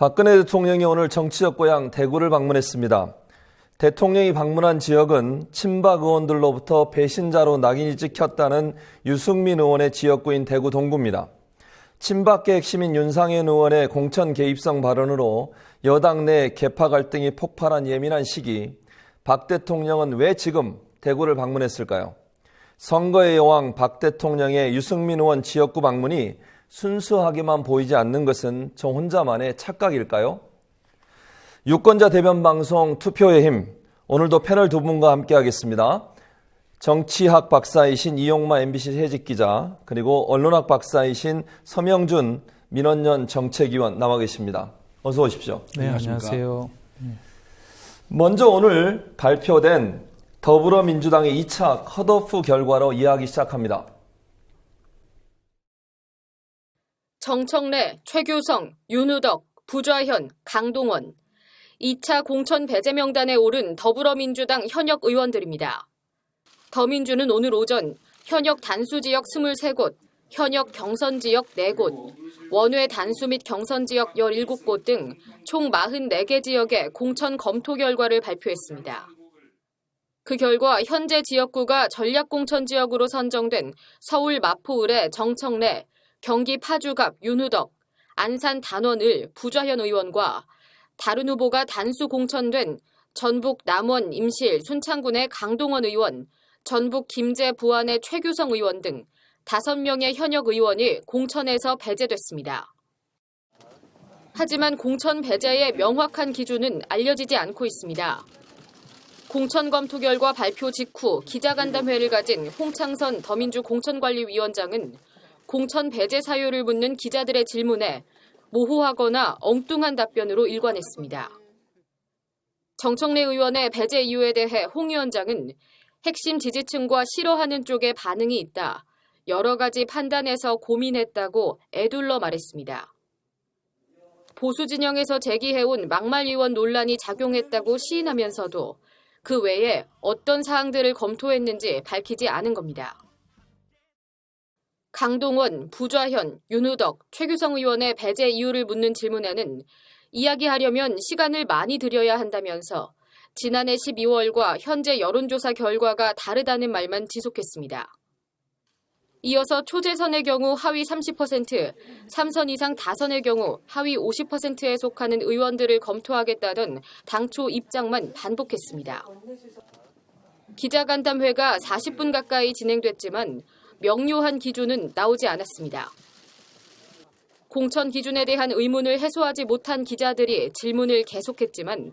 박근혜 대통령이 오늘 정치적 고향 대구를 방문했습니다. 대통령이 방문한 지역은 친박 의원들로부터 배신자로 낙인이 찍혔다는 유승민 의원의 지역구인 대구 동구입니다. 친박계 핵심인 윤상현 의원의 공천 개입성 발언으로 여당 내 계파 갈등이 폭발한 예민한 시기, 박 대통령은 왜 지금 대구를 방문했을까요? 선거의 여왕 박 대통령의 유승민 의원 지역구 방문이 순수하게만 보이지 않는 것은 저 혼자만의 착각일까요? 유권자 대변 방송 투표의 힘, 오늘도 패널 두 분과 함께 하겠습니다. 정치학 박사이신 이용마 MBC 해직 기자, 그리고 언론학 박사이신 서명준 민원연 정책위원 나와 계십니다. 어서 오십시오. 네, 안녕하세요. 먼저 오늘 발표된 더불어민주당의 2차 컷오프 결과로 이야기 시작합니다. 정청래, 최규성, 윤우덕, 부좌현, 강동원 2차 공천 배제 명단에 오른 더불어민주당 현역 의원들입니다. 더민주는 오늘 오전 현역 단수지역 23곳, 현역 경선지역 4곳, 원외 단수 및 경선지역 17곳 등 총 44개 지역의 공천 검토 결과를 발표했습니다. 그 결과 현재 지역구가 전략공천지역으로 선정된 서울 마포을의 정청래, 경기 파주갑 윤우덕, 안산 단원을 부좌현 의원과 다른 후보가 단수 공천된 전북 남원 임실 순창군의 강동원 의원, 전북 김제 부안의 최규성 의원 등 5명의 현역 의원이 공천에서 배제됐습니다. 하지만 공천 배제의 명확한 기준은 알려지지 않고 있습니다. 공천 검토 결과 발표 직후 기자간담회를 가진 홍창선 더민주 공천관리위원장은 공천 배제 사유를 묻는 기자들의 질문에 모호하거나 엉뚱한 답변으로 일관했습니다. 정청래 의원의 배제 이유에 대해 홍 위원장은 핵심 지지층과 싫어하는 쪽에 반응이 있다. 여러 가지 판단해서 고민했다고 애둘러 말했습니다. 보수 진영에서 제기해온 막말 의원 논란이 작용했다고 시인하면서도 그 외에 어떤 사항들을 검토했는지 밝히지 않은 겁니다. 강동원, 부좌현, 윤우덕, 최규성 의원의 배제 이유를 묻는 질문에는 이야기하려면 시간을 많이 들여야 한다면서 지난해 12월과 현재 여론조사 결과가 다르다는 말만 지속했습니다. 이어서 초재선의 경우 하위 30%, 3선 이상 다선의 경우 하위 50%에 속하는 의원들을 검토하겠다던 당초 입장만 반복했습니다. 기자간담회가 40분 가까이 진행됐지만 명료한 기준은 나오지 않았습니다. 공천 기준에 대한 의문을 해소하지 못한 기자들이 질문을 계속했지만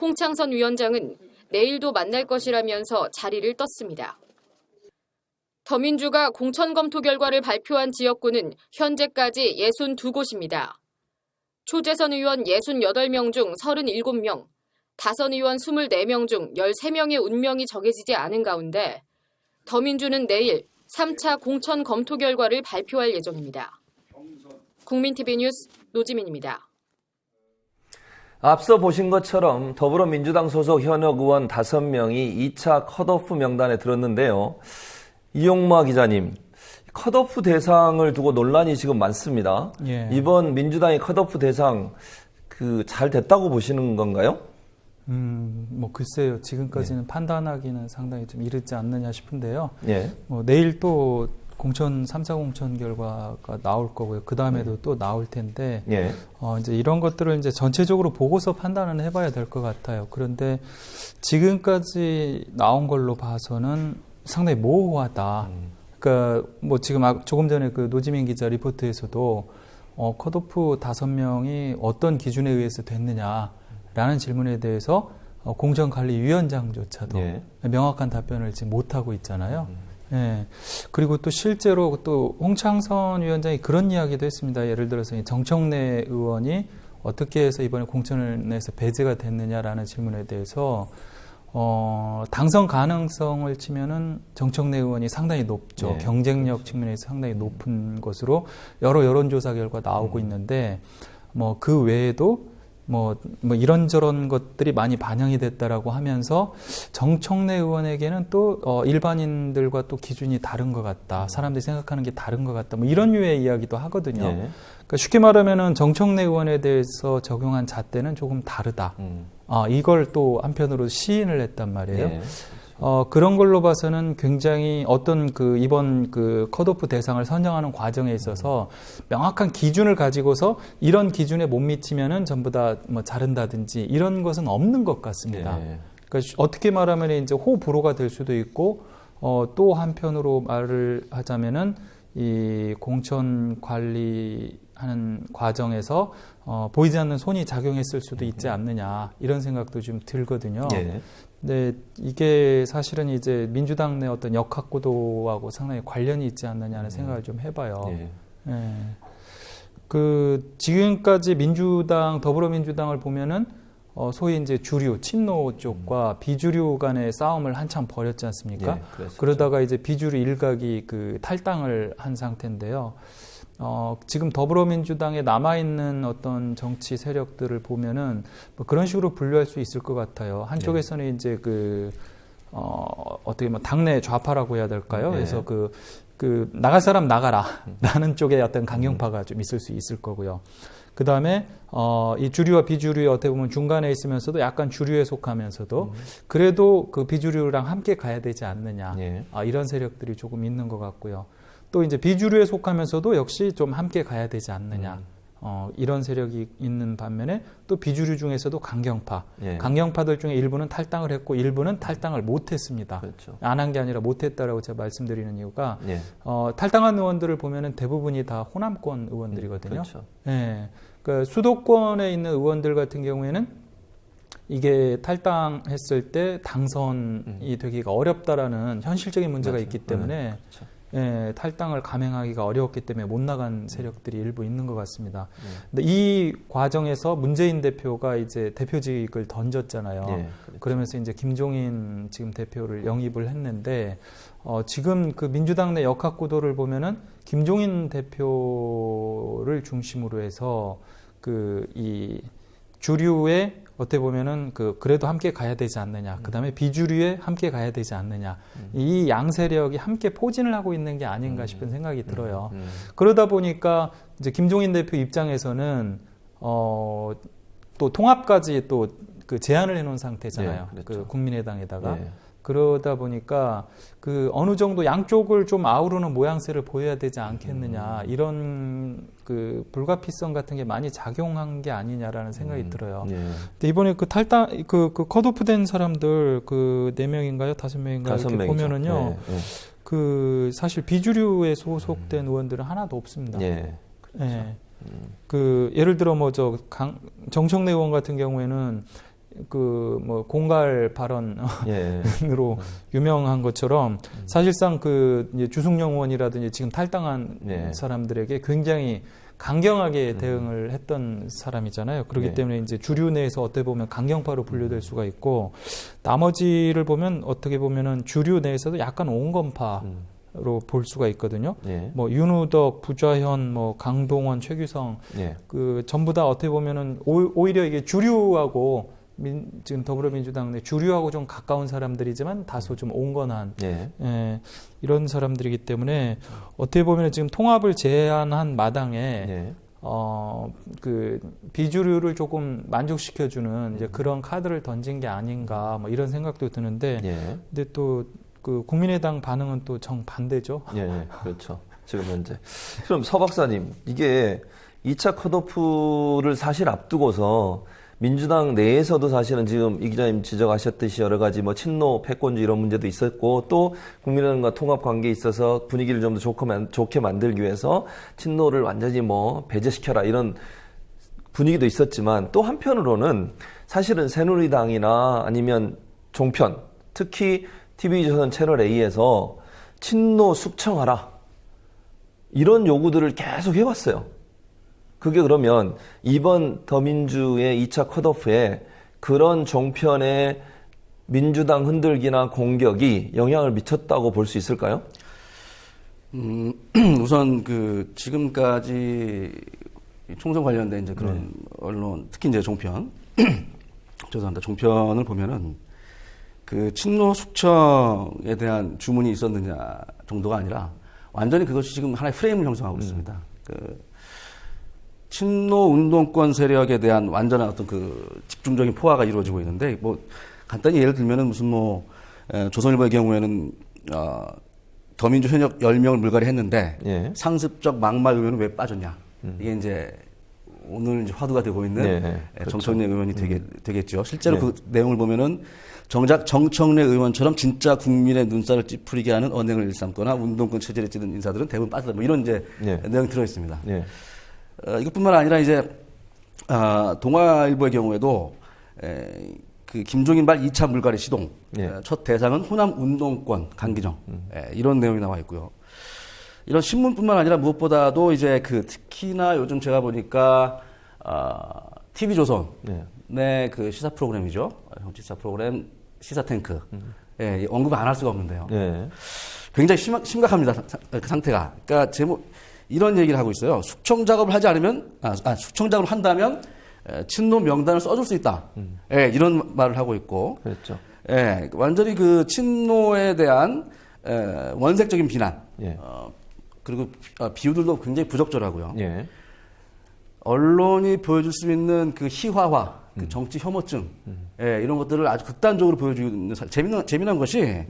홍창선 위원장은 내일도 만날 것이라면서 자리를 떴습니다. 더민주가 공천 검토 결과를 발표한 지역구는 현재까지 62곳입니다. 초재선 의원 68명 중 37명, 다선 의원 24명 중 13명의 운명이 정해지지 않은 가운데 더민주는 내일 3차 공천 검토 결과를 발표할 예정입니다. 국민TV 뉴스 노지민입니다. 앞서 보신 것처럼 더불어민주당 소속 현역 의원 5명이 2차 컷오프 명단에 들었는데요. 이용마 기자님, 컷오프 대상을 두고 논란이 지금 많습니다. 예. 이번 민주당의 컷오프 대상 잘 됐다고 보시는 건가요? 글쎄요. 지금까지는 판단하기는 상당히 좀 이르지 않느냐 싶은데요. 예. 내일 또 3차 공천 결과가 나올 거고요. 그 다음에도 또 나올 텐데, 예. 이제 이런 것들을 이제 전체적으로 보고서 판단을 해봐야 될 것 같아요. 그런데 지금까지 나온 걸로 봐서는 상당히 모호하다. 그러니까 지금 조금 전에 그 노지민 기자 리포트에서도 컷오프 5명이 어떤 기준에 의해서 됐느냐라는 질문에 대해서 공천관리위원장조차도 예. 명확한 답변을 지금 못하고 있잖아요. 예. 그리고 또 실제로 또 홍창선 위원장이 그런 이야기도 했습니다. 예를 들어서 정청래 의원이 어떻게 해서 이번에 공천에서 배제가 됐느냐라는 질문에 대해서 당선 가능성을 치면은 정청래 의원이 상당히 높죠. 네. 경쟁력 측면에서 상당히 높은 것으로 여러 여론조사 결과 나오고 있는데, 그 외에도 뭐 이런저런 것들이 많이 반영이 됐다라고 하면서 정청래 의원에게는 또 일반인들과 또 기준이 다른 것 같다. 사람들이 생각하는 게 다른 것 같다. 뭐 이런 류의 이야기도 하거든요. 예. 그러니까 쉽게 말하면은 정청래 의원에 대해서 적용한 잣대는 조금 다르다. 이걸 또 한편으로 시인을 했단 말이에요. 예. 그런 걸로 봐서는 굉장히 어떤 이번 컷오프 대상을 선정하는 과정에 있어서 명확한 기준을 가지고서 이런 기준에 못 미치면은 전부 다 뭐 자른다든지 이런 것은 없는 것 같습니다. 예. 그러니까 어떻게 말하면 이제 호불호가 될 수도 있고, 또 한편으로 말을 하자면은 이 공천 관리하는 과정에서 보이지 않는 손이 작용했을 수도 있지 않느냐 이런 생각도 좀 들거든요. 예. 근데 이게 사실은 이제 민주당 내 어떤 역학구도하고 상당히 관련이 있지 않느냐는 생각을 좀 해봐요. 예. 예. 지금까지 더불어민주당을 보면은 소위 이제 주류, 친노 쪽과 비주류 간의 싸움을 한참 벌였지 않습니까? 예, 그러다가 이제 비주류 일각이 탈당을 한 상태인데요. 지금 더불어민주당에 남아있는 어떤 정치 세력들을 보면은 뭐 그런 식으로 분류할 수 있을 것 같아요. 한쪽에서는 이제 어떻게 당내 좌파라고 해야 될까요? 그래서 나갈 사람 나가라. 라는 쪽에 어떤 강경파가 좀 있을 수 있을 거고요. 그 다음에, 이 주류와 비주류에 어떻게 보면 중간에 있으면서도 약간 주류에 속하면서도 그래도 그 비주류랑 함께 가야 되지 않느냐. 이런 세력들이 조금 있는 것 같고요. 또 이제 비주류에 속하면서도 역시 좀 함께 가야 되지 않느냐. 이런 세력이 있는 반면에 또 비주류 중에서도 강경파. 강경파들 중에 일부는 탈당을 했고 일부는 탈당을 못했습니다. 그렇죠. 안 한 게 아니라 못했다라고 제가 말씀드리는 이유가 탈당한 의원들을 보면은 대부분이 다 호남권 의원들이거든요. 그렇죠. 예. 그러니까 수도권에 있는 의원들 같은 경우에는 이게 탈당했을 때 당선이 되기가 어렵다라는 현실적인 문제가 있기 때문에 예, 탈당을 감행하기가 어려웠기 때문에 못 나간 세력들이 일부 있는 것 같습니다. 근데 이 과정에서 문재인 대표가 이제 대표직을 던졌잖아요. 그렇죠. 그러면서 이제 김종인 지금 대표를 영입을 했는데 지금 민주당 내 역학구도를 보면은 김종인 대표를 중심으로 해서 이 주류의 어떻게 보면은 그래도 함께 가야 되지 않느냐. 그다음에 비주류에 함께 가야 되지 않느냐. 이 양세력이 함께 포진을 하고 있는 게 아닌가 싶은 생각이 들어요. 그러다 보니까 이제 김종인 대표 입장에서는 또 통합까지 또 제안을 해놓은 상태잖아요. 그렇죠. 국민의당에다가. 그러다 보니까 어느 정도 양쪽을 좀 아우르는 모양새를 보여야 되지 않겠느냐 이런 불가피성 같은 게 많이 작용한 게 아니냐라는 생각이 들어요. 근데 이번에 탈당 컷오프된 사람들 4명인가요? 5명인가요? 이렇게 보면은요. 사실 비주류에 소속된 의원들은 하나도 없습니다. 그렇죠. 예를 들어 정청래 의원 같은 경우에는 공갈 발언으로 유명한 것처럼 사실상 이제 주승용 의원이라든지 지금 탈당한 사람들에게 굉장히 강경하게 대응을 했던 사람이잖아요. 그렇기 때문에 이제 주류 내에서 어떻게 보면 강경파로 분류될 수가 있고 나머지를 보면 어떻게 보면은 주류 내에서도 약간 온건파로 볼 수가 있거든요. 윤우덕, 부좌현, 강동원, 최규성 전부 다 어떻게 보면은 오히려 이게 주류하고 지금 더불어민주당 내 주류하고 좀 가까운 사람들이지만 다소 좀 온건한 이런 사람들이기 때문에 어떻게 보면 지금 통합을 제안한 마당에 비주류를 조금 만족시켜주는 이제 그런 카드를 던진 게 아닌가 이런 생각도 드는데 근데 또 국민의당 반응은 또 정반대죠. 그렇죠. 지금 현재. 그럼 서 박사님, 이게 2차 컷오프를 사실 앞두고서 민주당 내에서도 사실은 지금 이 기자님 지적하셨듯이 여러 가지 친노, 패권주의 이런 문제도 있었고 또 국민의당과 통합 관계에 있어서 분위기를 좀 더 좋게 만들기 위해서 친노를 완전히 배제시켜라 이런 분위기도 있었지만 또 한편으로는 사실은 새누리당이나 아니면 종편, 특히 TV조선 채널A에서 친노 숙청하라 이런 요구들을 계속 해왔어요. 그게 그러면 이번 더민주의 2차 컷오프에 그런 종편의 민주당 흔들기나 공격이 영향을 미쳤다고 볼 수 있을까요? 우선 지금까지 이 총선 관련된 이제 그런 언론, 특히 이제 종편, 죄송합니다. 종편을 보면은 그 친노 숙청에 대한 주문이 있었느냐 정도가 아니라 완전히 그것이 지금 하나의 프레임을 형성하고 있습니다. 그 친노 운동권 세력에 대한 완전한 어떤 그 집중적인 포화가 이루어지고 있는데, 뭐 간단히 예를 들면은 무슨 뭐 조선일보의 경우에는 더민주 현역 10명을 물갈이 했는데 예. 상습적 막말 의원은 왜 빠졌냐. 이게 이제 오늘 이제 화두가 되고 있는 그렇죠. 정청래 의원이 되겠죠. 실제로 그 내용을 보면은 정작 정청래 의원처럼 진짜 국민의 눈살을 찌푸리게 하는 언행을 일삼거나 운동권 체제를 찌든 인사들은 대부분 빠졌다. 뭐 이런 이제 내용이 들어 있습니다. 이것뿐만 아니라 이제 동아일보의 경우에도 그 김종인발 2차 물갈이 시동, 첫 대상은 호남 운동권 강기정, 이런 내용이 나와 있고요. 이런 신문뿐만 아니라 무엇보다도 이제 그 특히나 요즘 제가 보니까 TV조선의 그 시사 프로그램이죠. 정치 시사 프로그램 시사탱크. 언급 안 할 수가 없는데요. 굉장히 심각합니다. 그 상태가. 그러니까 제목 이런 얘기를 하고 있어요. 숙청 작업을 하지 않으면 숙청 작업을 한다면 친노 명단을 써줄 수 있다. 이런 말을 하고 있고. 그렇죠. 완전히 그 친노에 대한 원색적인 비난. 그리고 비유들도 굉장히 부적절하고요. 언론이 보여줄 수 있는 그 희화화, 그 정치 혐오증, 이런 것들을 아주 극단적으로 보여주는 재미난 것이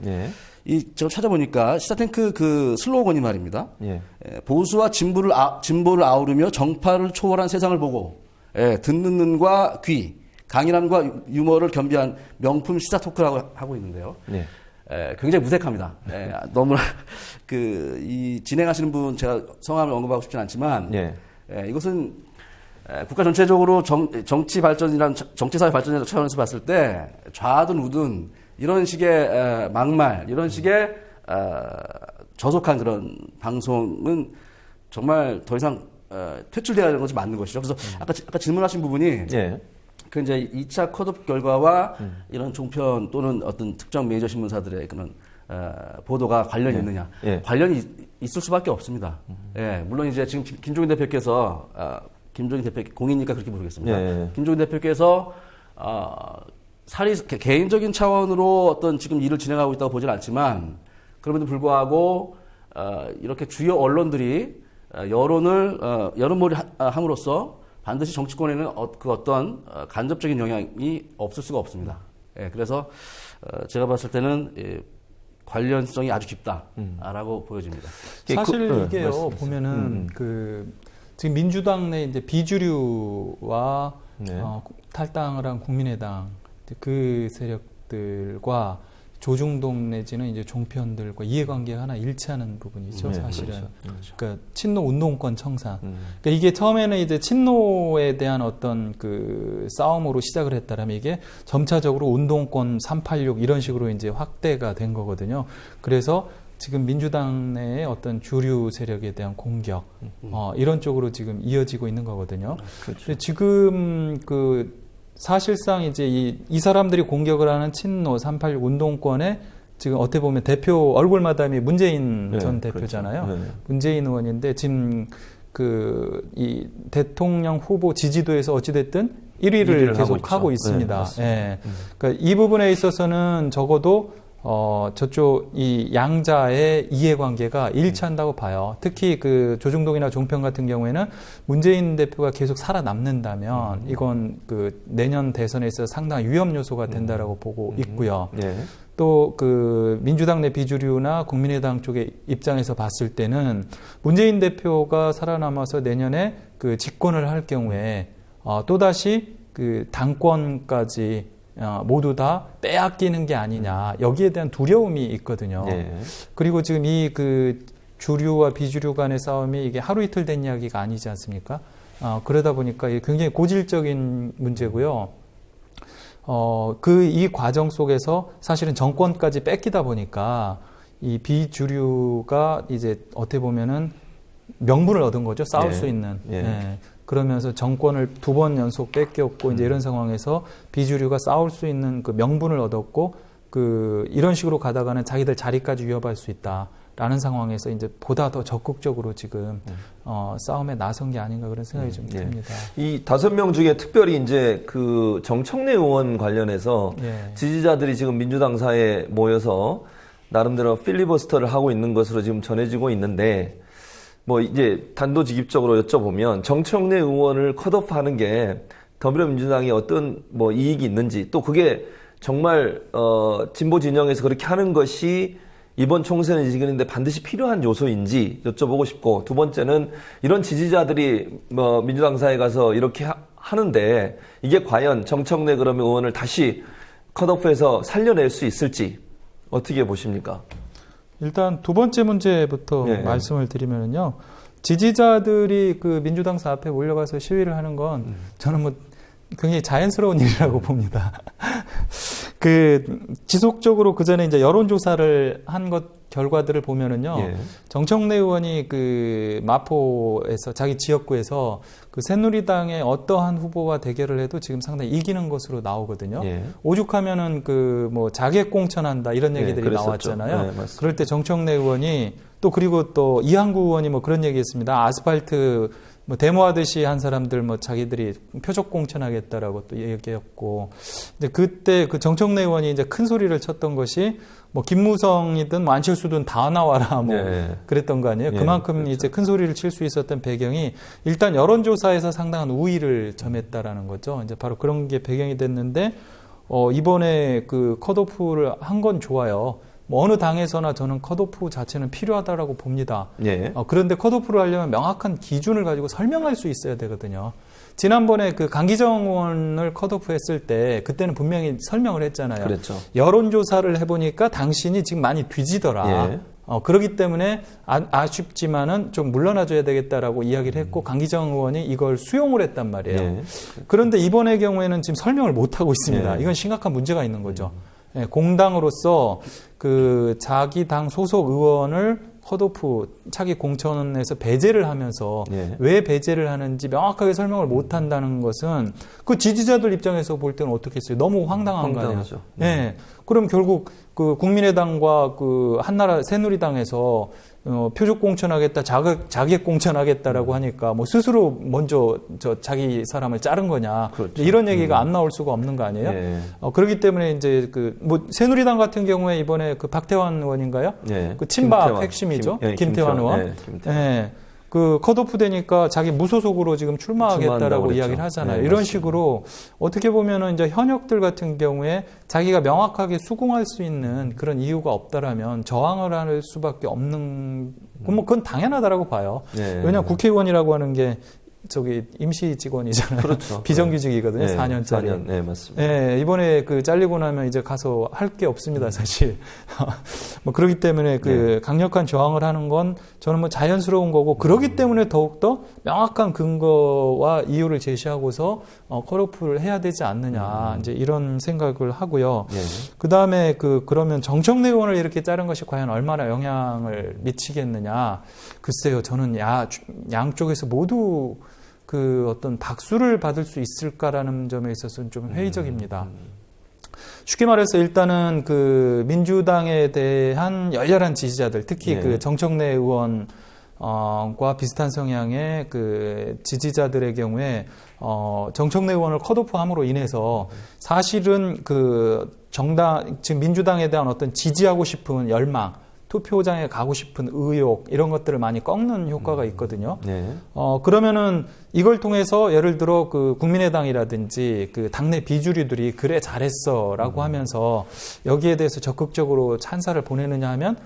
제가 찾아보니까 시사탱크 그 슬로건이 말입니다. 보수와 진보를 아우르며 정파를 초월한 세상을 보고 듣는 눈과 귀, 강인함과 유머를 겸비한 명품 시사 토크라고 하고 있는데요. 굉장히 무색합니다. 너무나 이 진행하시는 분 제가 성함을 언급하고 싶진 않지만 이것은 국가 전체적으로 정치 발전이란 정치사회 발전이라는 차원에서 봤을 때 좌든 우든 이런 식의 막말, 이런 식의 저속한 그런 방송은 정말 더 이상 퇴출되어야 하는 것이 맞는 것이죠. 그래서 아까 질문하신 부분이 그 이제 2차 컷오프 결과와 이런 종편 또는 어떤 특정 메이저 신문사들의 그런 보도가 관련이 있느냐? 관련이 있을 수밖에 없습니다. 물론 이제 지금 김종인 대표께서 김종인 대표 공이니까 그렇게 모르겠습니다. 김종인 대표께서 개인적인 차원으로 어떤 지금 일을 진행하고 있다고 보진 않지만 그럼에도 불구하고 이렇게 주요 언론들이 여론몰이 함으로써 반드시 정치권에는 그 어떤 간접적인 영향이 없을 수가 없습니다. 그래서 제가 봤을 때는 관련성이 아주 깊다라고 보여집니다. 사실 이게요 보면은 지금 민주당 내 이제 비주류와 탈당을 한 국민의당 그 세력들과 조중동 내지는 이제 종편들과 이해관계가 하나 일치하는 부분이죠, 사실은. 그러니까 친노 운동권 청산. 그러니까 이게 처음에는 이제 친노에 대한 어떤 그 싸움으로 시작을 했다라면 이게 점차적으로 운동권 386 이런 식으로 이제 확대가 된 거거든요. 그래서 지금 민주당 내의 어떤 주류 세력에 대한 공격, 이런 쪽으로 지금 이어지고 있는 거거든요. 그렇죠. 지금 사실상 이제 이 사람들이 공격을 하는 친노 386 운동권에 지금 어떻게 보면 대표 얼굴 마담이 문재인 전 대표잖아요. 그렇죠. 문재인 의원인데 지금 이 대통령 후보 지지도에서 어찌됐든 1위를 계속 하고 있습니다. 그러니까 이 부분에 있어서는 적어도 저쪽 이 양자의 이해관계가 일치한다고 봐요. 특히 그 조중동이나 종편 같은 경우에는 문재인 대표가 계속 살아남는다면 이건 그 내년 대선에 있어서 상당한 위험 요소가 된다라고 보고 있고요. 또 그 민주당 내 비주류나 국민의당 쪽의 입장에서 봤을 때는 문재인 대표가 살아남아서 내년에 그 집권을 할 경우에 또다시 그 당권까지 모두 다 빼앗기는 게 아니냐, 여기에 대한 두려움이 있거든요. 그리고 지금 이 그 주류와 비주류 간의 싸움이 이게 하루 이틀 된 이야기가 아니지 않습니까? 그러다 보니까 이게 굉장히 고질적인 문제고요. 이 과정 속에서 사실은 정권까지 뺏기다 보니까 이 비주류가 이제 어떻게 보면은 명분을 얻은 거죠. 싸울 수 있는. 그러면서 정권을 2번 연속 뺏겼고 이제 이런 상황에서 비주류가 싸울 수 있는 그 명분을 얻었고 이런 식으로 가다가는 자기들 자리까지 위협할 수 있다. 라는 상황에서 이제 보다 더 적극적으로 지금 싸움에 나선 게 아닌가 그런 생각이 좀 듭니다. 이 5명 중에 특별히 이제 그 정청래 의원 관련해서 지지자들이 지금 민주당사에 모여서 나름대로 필리버스터를 하고 있는 것으로 지금 전해지고 있는데 뭐 이제 단도직입적으로 여쭤보면 정청래 의원을 컷오프하는 게 더불어민주당이 어떤 뭐 이익이 있는지 또 그게 정말 진보 진영에서 그렇게 하는 것이 이번 총선의 지근인데 반드시 필요한 요소인지 여쭤보고 싶고 두 번째는 이런 지지자들이 뭐 민주당사에 가서 이렇게 하는데 이게 과연 정청래 그러면 의원을 다시 컷오프해서 살려낼 수 있을지 어떻게 보십니까? 일단 두 번째 문제부터 말씀을 드리면요. 지지자들이 그 민주당사 앞에 몰려가서 시위를 하는 건 저는 뭐 굉장히 자연스러운 일이라고 봅니다. 그 지속적으로 그 전에 이제 여론조사를 한 것 결과들을 보면은요, 정청래 의원이 그 마포에서 자기 지역구에서 그 새누리당의 어떠한 후보와 대결을 해도 지금 상당히 이기는 것으로 나오거든요. 오죽하면은 그 뭐 자객 공천한다 이런 얘기들이 나왔잖아요. 그럴 때 정청래 의원이 또 그리고 또 이항구 의원이 뭐 그런 얘기했습니다. 아스팔트 뭐 데모하듯이 한 사람들 뭐 자기들이 표적 공천하겠다라고 또 얘기했고, 이제 그때 그 정청래 의원이 이제 큰 소리를 쳤던 것이 뭐 김무성이든 뭐 안철수든 다 나와라 뭐 그랬던 거 아니에요. 그만큼 그렇죠. 이제 큰 소리를 칠 수 있었던 배경이 일단 여론조사에서 상당한 우위를 점했다라는 거죠. 이제 바로 그런 게 배경이 됐는데 이번에 그 컷오프를 한 건 좋아요. 뭐 어느 당에서나 저는 컷오프 자체는 필요하다라고 봅니다. 그런데 컷오프를 하려면 명확한 기준을 가지고 설명할 수 있어야 되거든요. 지난번에 그 강기정 의원을 컷오프 했을 때 그때는 분명히 설명을 했잖아요. 그랬죠. 여론조사를 해보니까 당신이 지금 많이 뒤지더라. 그렇기 때문에 아쉽지만은 좀 물러나줘야 되겠다라고 이야기를 했고 강기정 의원이 이걸 수용을 했단 말이에요. 그런데 이번의 경우에는 지금 설명을 못하고 있습니다. 이건 심각한 문제가 있는 거죠. 공당으로서 그 자기 당 소속 의원을 컷오프 차기 공천에서 배제를 하면서 왜 배제를 하는지 명확하게 설명을 못 한다는 것은 그 지지자들 입장에서 볼 때는 어떻게 했어요? 너무 황당한 거 아니에요? 그럼 결국 그 국민의당과 그 한나라 새누리당에서 표적 공천하겠다, 자객 공천하겠다라고 하니까 뭐 스스로 먼저 자기 사람을 자른 거냐. 그렇죠. 이런 얘기가 안 나올 수가 없는 거 아니에요? 그렇기 때문에 이제 그 뭐 새누리당 같은 경우에 이번에 그 박태환 의원인가요? 그 친박 핵심이죠. 김태환 의원. 그 컷오프 되니까 자기 무소속으로 지금 출마하겠다라고 이야기를 하잖아요. 이런 식으로 어떻게 보면은 이제 현역들 같은 경우에 자기가 명확하게 수긍할 수 있는 그런 이유가 없다라면 저항을 할 수밖에 없는, 뭐 그건 당연하다라고 봐요. 왜냐하면 국회의원이라고 하는 게 저기 임시 직원이잖아요. 그렇죠. 비정규직이거든요. 4년짜리. 4년. 네, 맞습니다. 이번에 그 잘리고 나면 이제 가서 할 게 없습니다, 사실. 뭐 그렇기 때문에 그 강력한 저항을 하는 건 저는 뭐 자연스러운 거고, 그렇기 때문에 더욱더 명확한 근거와 이유를 제시하고서 컷오프를 해야 되지 않느냐, 이제 이런 생각을 하고요. 그 다음에 그러면 정청래 의원을 이렇게 자른 것이 과연 얼마나 영향을 미치겠느냐. 글쎄요, 저는 양쪽에서 모두 그 어떤 박수를 받을 수 있을까라는 점에 있어서는 좀 회의적입니다. 쉽게 말해서 일단은 그 민주당에 대한 열렬한 지지자들, 특히 그 정청래 의원 과 비슷한 성향의 그 지지자들의 경우에 정청래 의원을 컷오프함으로 인해서 사실은 그 지금 민주당에 대한 어떤 지지하고 싶은 열망, 투표장에 가고 싶은 의욕, 이런 것들을 많이 꺾는 효과가 있거든요. 그러면은 이걸 통해서 예를 들어 그 국민의당이라든지 그 당내 비주류들이 그래 잘했어라고 하면서 여기에 대해서 적극적으로 찬사를 보내느냐 하면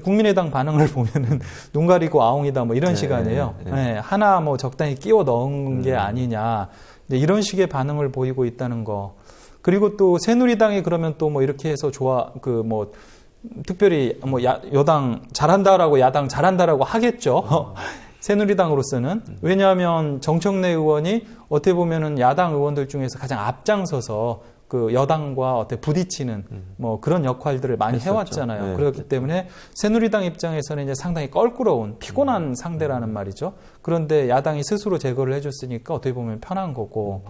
국민의당 반응을 보면은 눈 가리고 아웅이다 뭐 이런 시간이에요. 하나 뭐 적당히 끼워 넣은 게 아니냐, 이런 식의 반응을 보이고 있다는 거. 그리고 또 새누리당이 그러면 또 뭐 이렇게 해서 특별히 뭐 여당 잘한다라고 야당 잘한다라고 하겠죠. 새누리당으로서는. 왜냐하면 정청래 의원이 어떻게 보면은 야당 의원들 중에서 가장 앞장서서 그 여당과 어떻게 부딪히는 뭐 그런 역할들을 많이 해왔잖아요. 그렇기 때문에 새누리당 입장에서는 이제 상당히 껄끄러운, 피곤한 상대라는 말이죠. 그런데 야당이 스스로 제거를 해줬으니까 어떻게 보면 편한 거고.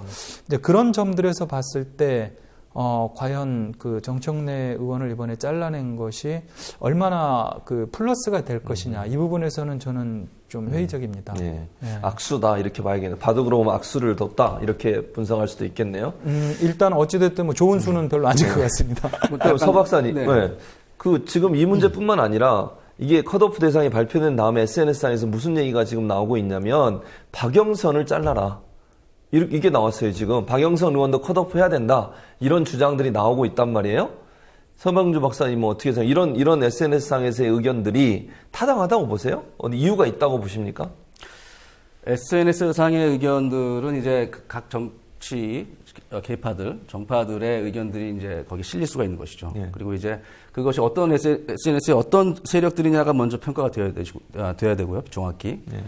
이제 그런 점들에서 봤을 때 과연 그 정청래 의원을 이번에 잘라낸 것이 얼마나 그 플러스가 될 것이냐. 이 부분에서는 저는 좀 회의적입니다. 네. 예. 악수다 이렇게 봐야겠네요. 바둑으로 보면 악수를 뒀다 이렇게 분석할 수도 있겠네요. 일단 어찌됐든 뭐 좋은 수는 별로 아닐 것 같습니다. 그럼 서 박사님, 네. 네. 그 지금 이 문제뿐만 아니라 이게 컷오프 대상이 발표된 다음에 SNS상에서 무슨 얘기가 지금 나오고 있냐면 박영선을 잘라라. 이게 나왔어요, 지금. 박영선 의원도 컷오프 해야 된다. 이런 주장들이 나오고 있단 말이에요. 서명주 박사님은 어떻게 생각해요? 이런 SNS상에서의 의견들이 타당하다고 보세요? 어디 이유가 있다고 보십니까? SNS상의 의견들은 이제 각 정치 계파들, 정파들의 의견들이 이제 거기 실릴 수가 있는 것이죠. 예. 그리고 이제 그것이 어떤 SNS의 어떤 세력들이냐가 먼저 평가가 되어야 되고요, 정확히. 예.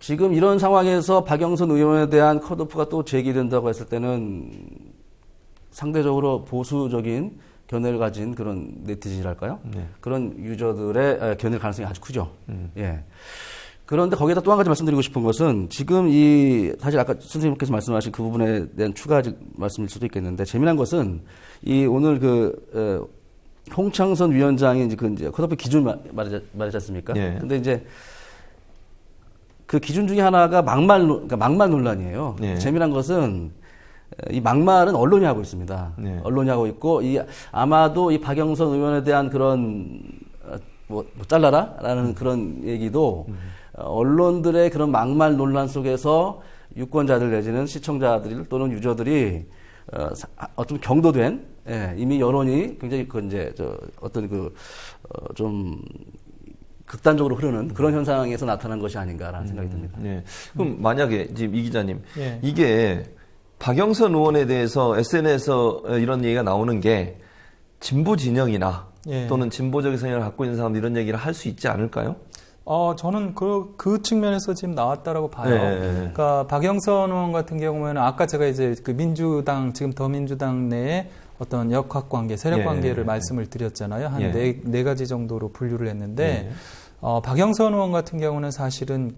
지금 이런 상황에서 박영선 의원에 대한 컷오프가 또 제기된다고 했을 때는 상대적으로 보수적인 견해를 가진 그런 네티즌이랄까요? 네. 그런 유저들의 견해일 가능성이 아주 크죠. 예. 그런데 거기에다 또 한 가지 말씀드리고 싶은 것은 지금 사실 아까 선생님께서 말씀하신 그 부분에 대한 추가 말씀일 수도 있겠는데 재미난 것은 오늘 홍창선 위원장이 이제 컷오프 기준 말하지 않습니까? 예. 근데 이제 그 기준 중에 하나가 막말 논란이에요. 예. 재미난 것은 이 막말은 언론이 하고 있습니다. 네. 언론이 하고 있고 아마도 이 박영선 의원에 대한 그런 잘라라라는 그런 얘기도 언론들의 그런 막말 논란 속에서 유권자들 내지는 시청자들 또는 유저들이 어떤 경도된 이미 여론이 굉장히 좀 극단적으로 흐르는 그런 현상에서 나타난 것이 아닌가라는 생각이 듭니다. 네. 그럼 만약에 지금 이 기자님 예. 이게 박영선 의원에 대해서 SNS에서 이런 얘기가 나오는 게 진보 진영이나 예. 또는 진보적인 성향을 갖고 있는 사람들 이런 얘기를 할 수 있지 않을까요? 저는 그 측면에서 지금 나왔다라고 봐요. 네. 그러니까 박영선 의원 같은 경우에는 아까 제가 이제 그 민주당 지금 더민주당 내에 어떤 역학 관계, 세력 예. 관계를 말씀을 드렸잖아요. 한 예. 네 가지 정도로 분류를 했는데 예. 박영선 의원 같은 경우는 사실은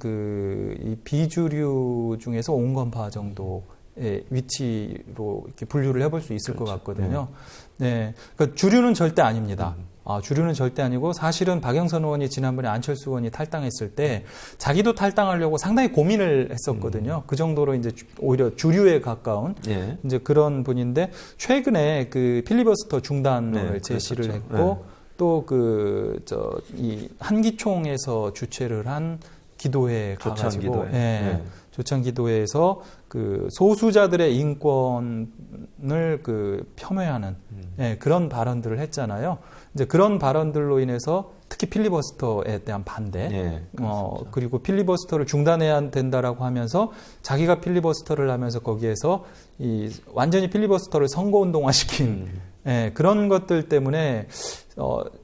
이 비주류 중에서 온건파 정도의 위치로 이렇게 분류를 해볼 수 있을 것 같거든요. 네. 그러니까 주류는 절대 아닙니다. 주류는 절대 아니고 사실은 박영선 의원이 지난번에 안철수 의원이 탈당했을 때 자기도 탈당하려고 상당히 고민을 했었거든요. 그 정도로 이제 오히려 주류에 가까운 예. 이제 그런 분인데 최근에 그 필리버스터 중단을 네, 제시를 그랬었죠. 했고 또 이 한기총에서 주최를 한 기도회에 가가지고 조창기도회. 예. 네. 조창기도회에서 그 소수자들의 인권을 폄훼하는 그런 발언들을 했잖아요. 이제 그런 발언들로 인해서 특히 필리버스터에 대한 반대, 예, 그리고 필리버스터를 중단해야 된다라고 하면서 자기가 필리버스터를 하면서 거기에서 완전히 필리버스터를 선거운동화시킨 그런 것들 때문에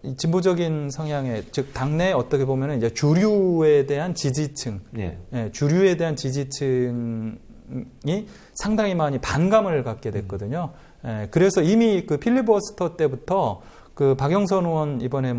이 진보적인 성향의 즉 당내 어떻게 보면은 이제 주류에 대한 지지층, 주류에 대한 지지층이 상당히 많이 반감을 갖게 됐거든요. 그래서 이미 그 필리버스터 때부터 그 박영선 의원 이번에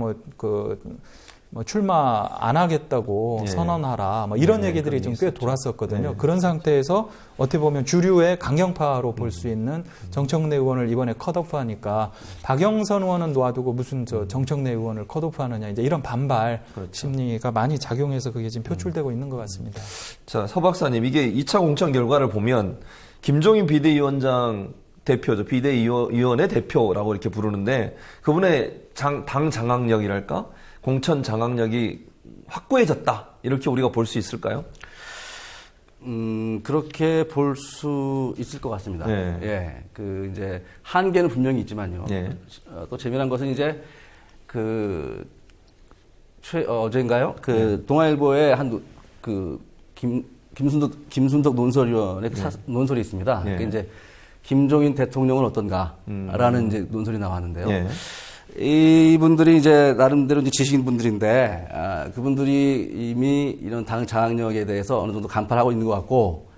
출마 안 하겠다고 선언하라 이런 얘기들이 좀 꽤 돌았었거든요. 그런 상태에서 어떻게 보면 주류의 강경파로 볼 수 있는 정청래 의원을 이번에 컷오프하니까 박영선 의원은 놔두고 무슨 정청래 의원을 컷오프하느냐 이제 이런 반발 심리가 많이 작용해서 그게 지금 표출되고 있는 것 같습니다. 자, 서 박사님, 이게 2차 공천 결과를 보면 김종인 비대위원장 대표죠. 비대위원회 대표라고 이렇게 부르는데 그분의 당 장악력이랄까? 공천 장악력이 확고해졌다. 이렇게 우리가 볼 수 있을까요? 그렇게 볼 수 있을 것 같습니다. 네. 예. 이제 한계는 분명히 있지만요. 네. 또 재미난 것은 이제 어젠가요? 동아일보에 김순덕 논설위원의 논설이 있습니다. 네. 그게 이제 김종인 대통령은 어떤가라는 이제 논설이 나왔는데요. 네. 이분들이 이제 나름대로 이제 지식인 분들인데 그분들이 이미 이런 당 장악력에 대해서 어느 정도 간파하고 있는 것 같고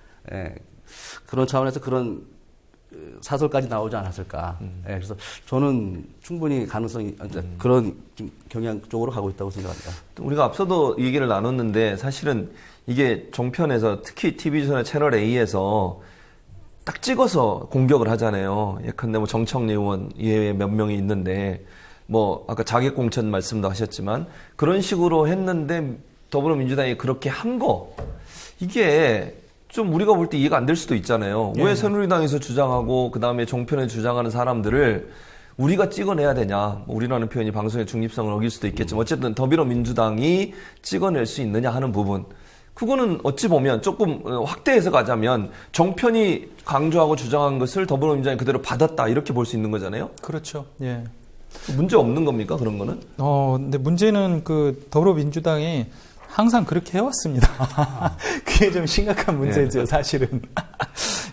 그런 차원에서 그런 사설까지 나오지 않았을까. 그래서 저는 충분히 가능성이 그런 좀 경향 쪽으로 가고 있다고 생각합니다. 우리가 앞서도 얘기를 나눴는데 사실은 이게 종편에서 특히 TV조선의 채널 A에서 딱 찍어서 공격을 하잖아요. 예컨대 뭐 정청래 의원 이외에 몇 명이 있는데 뭐 아까 자객공천 말씀도 하셨지만 그런 식으로 했는데 더불어민주당이 그렇게 한 거 이게 좀 우리가 볼 때 이해가 안 될 수도 있잖아요. 왜 새누리당에서 주장하고 그다음에 종편에 주장하는 사람들을 우리가 찍어내야 되냐. 뭐 우리라는 표현이 방송의 중립성을 어길 수도 있겠지만 어쨌든 더불어민주당이 찍어낼 수 있느냐 하는 부분. 그거는 어찌 보면 조금 확대해서 가자면 정편이 강조하고 주장한 것을 더불어민주당이 그대로 받았다 이렇게 볼 수 있는 거잖아요. 그렇죠. 예. 문제 없는 겁니까 그런 거는? 근데 문제는 그 더불어민주당이 항상 그렇게 해왔습니다. 그게 좀 심각한 문제죠, 사실은.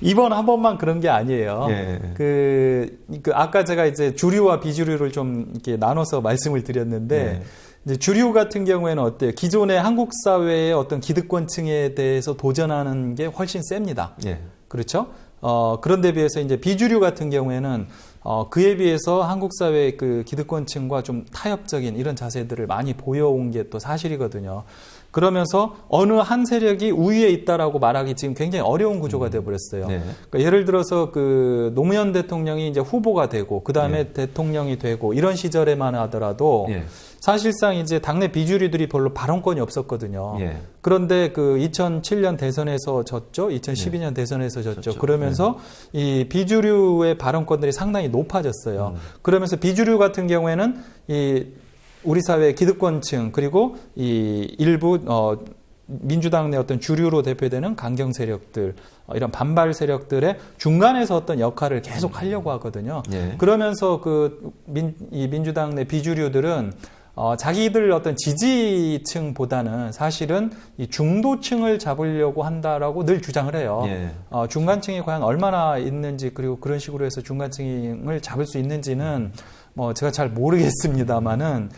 이번 한 번만 그런 게 아니에요. 그 아까 제가 이제 주류와 비주류를 좀 이렇게 나눠서 말씀을 드렸는데, 이제 주류 같은 경우에는 어때요? 기존의 한국 사회의 어떤 기득권층에 대해서 도전하는 게 훨씬 셉니다. 그렇죠? 그런데 비해서 이제 비주류 같은 경우에는 그에 비해서 한국 사회의 그 기득권층과 좀 타협적인 이런 자세들을 많이 보여온 게 또 사실이거든요. 그러면서 어느 한 세력이 우위에 있다라고 말하기 지금 굉장히 어려운 구조가 되어버렸어요. 그러니까 예를 들어서 그 노무현 대통령이 이제 후보가 되고 그 다음에 대통령이 되고 이런 시절에만 하더라도 사실상 이제 당내 비주류들이 별로 발언권이 없었거든요. 그런데 그 2007년 대선에서 졌죠. 2012년 대선에서 졌죠. 그러면서 이 비주류의 발언권들이 상당히 높아졌어요. 그러면서 비주류 같은 경우에는 이 우리 사회의 기득권층 그리고 이 일부 민주당 내 어떤 주류로 대표되는 강경 세력들 이런 반발 세력들의 중간에서 어떤 역할을 계속 하려고 하거든요. 그러면서 이 민주당 내 비주류들은 자기들 어떤 지지층보다는 사실은 이 중도층을 잡으려고 한다라고 늘 주장을 해요. 중간층이 과연 얼마나 있는지 그리고 그런 식으로 해서 중간층을 잡을 수 있는지는 뭐 제가 잘 모르겠습니다만은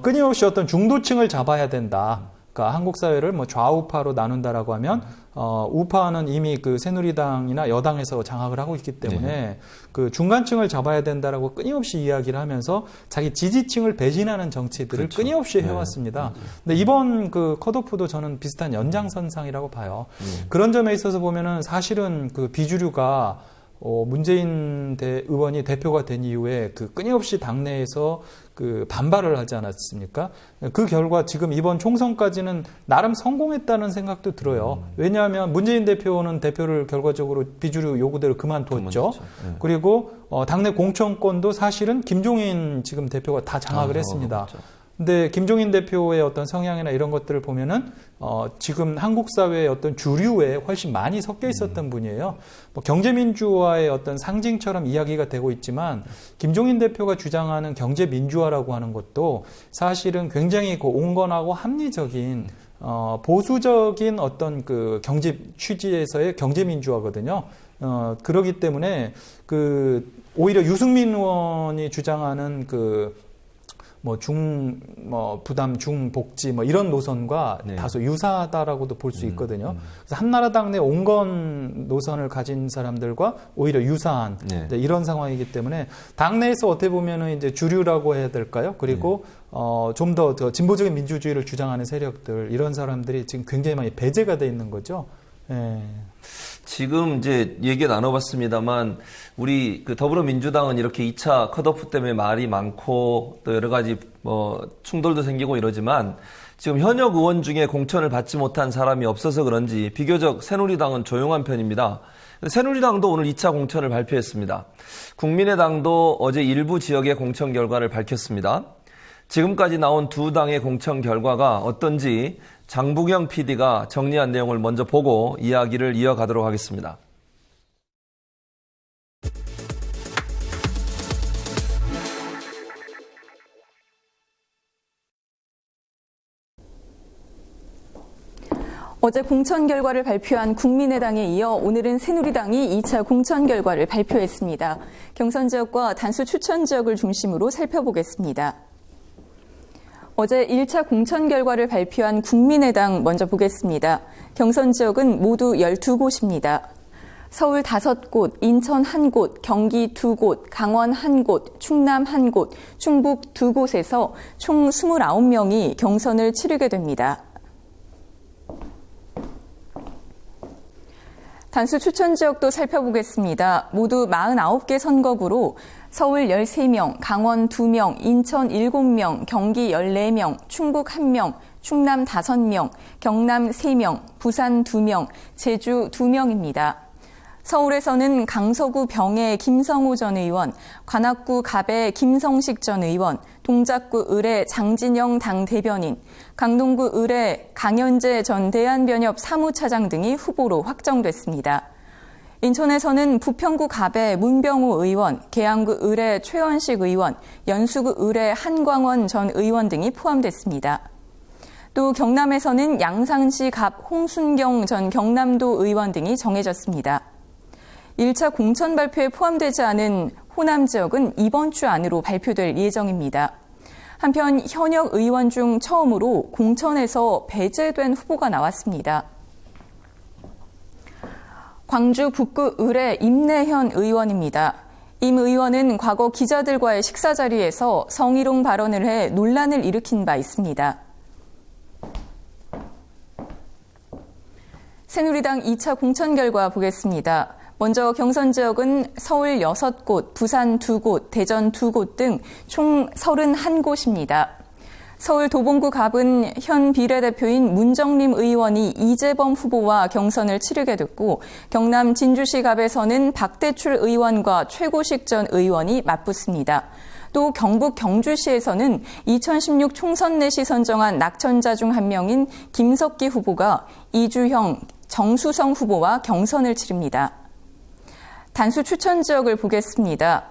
끊임없이 어떤 중도층을 잡아야 된다. 그러니까 한국 사회를 뭐 좌우파로 나눈다라고 하면 우파는 이미 그 새누리당이나 여당에서 장악을 하고 있기 때문에 그 중간층을 잡아야 된다라고 끊임없이 이야기를 하면서 자기 지지층을 배신하는 정치들을 끊임없이 해왔습니다. 근데 이번 그 컷오프도 저는 비슷한 연장선상이라고 봐요. 그런 점에 있어서 보면은 사실은 그 비주류가 문재인 의원이 대표가 된 이후에 그 끊임없이 당내에서 그 반발을 하지 않았습니까? 그 결과 지금 이번 총선까지는 나름 성공했다는 생각도 들어요. 왜냐하면 문재인 대표는 대표를 결과적으로 비주류 요구대로 그만뒀죠. 그리고 당내 공천권도 사실은 김종인 지금 대표가 다 장악을 했습니다. 근데 김종인 대표의 어떤 성향이나 이런 것들을 보면은 지금 한국 사회의 어떤 주류에 훨씬 많이 섞여 있었던 분이에요. 뭐 경제민주화의 어떤 상징처럼 이야기가 되고 있지만 김종인 대표가 주장하는 경제민주화라고 하는 것도 사실은 굉장히 그 온건하고 합리적인 보수적인 어떤 그 경제 취지에서의 경제민주화거든요. 그렇기 때문에 오히려 유승민 의원이 주장하는 부담 중복지 이런 노선과 다소 유사하다라고도 볼 수 있거든요. 그래서 한나라당 내 온건 노선을 가진 사람들과 오히려 유사한 이런 상황이기 때문에 당내에서 어떻게 보면은 이제 주류라고 해야 될까요? 그리고 좀 더 진보적인 민주주의를 주장하는 세력들 이런 사람들이 지금 굉장히 많이 배제가 돼 있는 거죠. 지금 이제 얘기 나눠봤습니다만 우리 그 더불어민주당은 이렇게 2차 컷오프 때문에 말이 많고 또 여러 가지 충돌도 생기고 이러지만 지금 현역 의원 중에 공천을 받지 못한 사람이 없어서 그런지 비교적 새누리당은 조용한 편입니다. 새누리당도 오늘 2차 공천을 발표했습니다. 국민의당도 어제 일부 지역의 공천 결과를 밝혔습니다. 지금까지 나온 두 당의 공천 결과가 어떤지 장부경 PD가 정리한 내용을 먼저 보고 이야기를 이어가도록 하겠습니다. 어제 공천 결과를 발표한 국민의당에 이어 오늘은 새누리당이 2차 공천 결과를 발표했습니다. 경선 지역과 단수 추천 지역을 중심으로 살펴보겠습니다. 어제 1차 공천 결과를 발표한 국민의당 먼저 보겠습니다. 경선 지역은 모두 12곳입니다. 서울 5곳, 인천 1곳, 경기 2곳, 강원 1곳, 충남 1곳, 충북 2곳에서 총 29명이 경선을 치르게 됩니다. 단수 추천 지역도 살펴보겠습니다. 모두 49개 선거구로 서울 13명, 강원 2명, 인천 7명, 경기 14명, 충북 1명, 충남 5명, 경남 3명, 부산 2명, 제주 2명입니다. 서울에서는 강서구 병의 김성호 전 의원, 관악구 갑의 김성식 전 의원, 동작구 을의 장진영 당 대변인, 강동구 을의 강현재 전 대한변협 사무차장 등이 후보로 확정됐습니다. 인천에서는 부평구 갑의 문병호 의원, 계양구 을의 최원식 의원, 연수구 을의 한광원 전 의원 등이 포함됐습니다. 또 경남에서는 양산시 갑 홍순경 전 경남도 의원 등이 정해졌습니다. 1차 공천 발표에 포함되지 않은 호남 지역은 이번 주 안으로 발표될 예정입니다. 한편 현역 의원 중 처음으로 공천에서 배제된 후보가 나왔습니다. 광주 북구 을의 임내현 의원입니다. 임 의원은 과거 기자들과의 식사 자리에서 성희롱 발언을 해 논란을 일으킨 바 있습니다. 새누리당 2차 공천 결과 보겠습니다. 먼저 경선 지역은 서울 6곳, 부산 2곳, 대전 2곳 등 총 31곳입니다. 서울 도봉구 갑은 현 비례대표인 문정림 의원이 이재범 후보와 경선을 치르게 됐고, 경남 진주시 갑에서는 박대출 의원과 최고식 전 의원이 맞붙습니다. 또 경북 경주시에서는 2016 총선 내시 선정한 낙천자 중 한 명인 김석기 후보가 이주형, 정수성 후보와 경선을 치릅니다. 단수 추천 지역을 보겠습니다.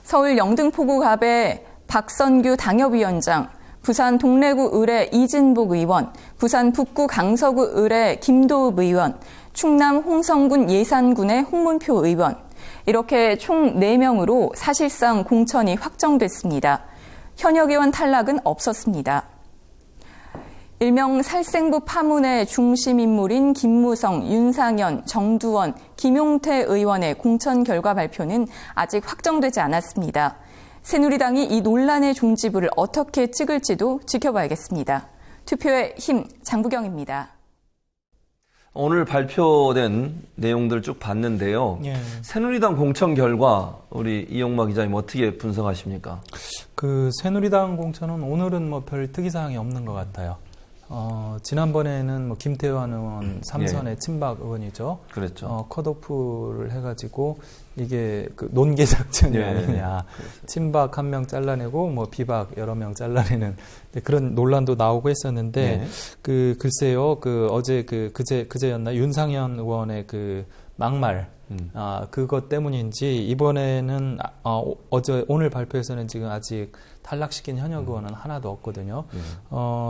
서울 영등포구 갑의 박선규 당협위원장, 부산 동래구 을의 이진복 의원, 부산 북구 강서구 을의 김도읍 의원, 충남 홍성군 예산군의 홍문표 의원, 이렇게 총 4명으로 사실상 공천이 확정됐습니다. 현역 의원 탈락은 없었습니다. 일명 살생부 파문의 중심 인물인 김무성, 윤상현, 정두원, 김용태 의원의 공천 결과 발표는 아직 확정되지 않았습니다. 새누리당이 이 논란의 종지부를 어떻게 찍을지도 지켜봐야겠습니다. 투표의 힘, 장부경입니다. 오늘 발표된 내용들 쭉 봤는데요. 예. 새누리당 공천 결과 우리 이용마 기자님 어떻게 분석하십니까? 그 새누리당 공천은 오늘은 뭐 별 특이사항이 없는 것 같아요. 지난번에는 뭐 김태환 의원 3선의 친박 의원이죠. 그랬죠. 컷오프를 해가지고 이게 그 논계 작전이 아니냐. 친박 1명 잘라내고 뭐 비박 여러 명 잘라내는 그런 논란도 나오고 했었는데 그 글쎄요. 그 어제 그제였나 윤상현 의원의 그 막말 그것 때문인지 이번에는 오늘 발표에서는 지금 아직 탈락시킨 현역 의원은 하나도 없거든요.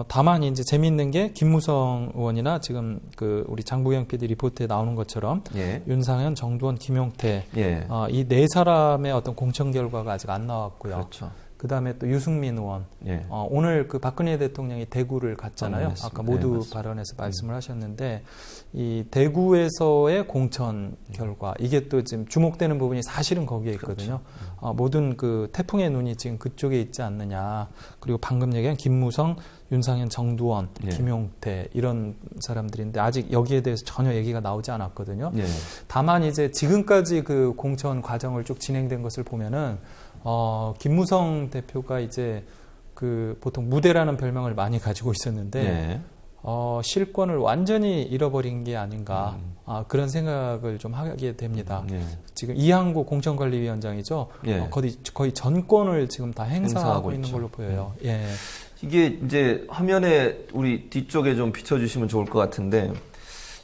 다만 이제 재미있는 게 김무성 의원이나 지금 그 우리 장부경 PD 리포트에 나오는 것처럼 윤상현, 정두원, 김용태 이 네 사람의 어떤 공천 결과가 아직 안 나왔고요. 그렇죠. 그 다음에 또 유승민 의원. 오늘 그 박근혜 대통령이 대구를 갔잖아요. 아까 모두 발언에서 말씀을 하셨는데, 이 대구에서의 공천 결과, 이게 또 지금 주목되는 부분이 사실은 거기에 있거든요. 그렇죠. 모든 그 태풍의 눈이 지금 그쪽에 있지 않느냐. 그리고 방금 얘기한 김무성, 윤상현, 정두원, 김용태 이런 사람들인데 아직 여기에 대해서 전혀 얘기가 나오지 않았거든요. 다만 이제 지금까지 그 공천 과정을 쭉 진행된 것을 보면은 김무성 대표가 이제 그 보통 무대라는 별명을 많이 가지고 있었는데 실권을 완전히 잃어버린 게 아닌가 그런 생각을 좀 하게 됩니다. 지금 이항구 공천관리위원장이죠. 거의 전권을 지금 다 행사하고 있는 걸로 보여요. 이게 이제 화면에 우리 뒤쪽에 좀 비춰주시면 좋을 것 같은데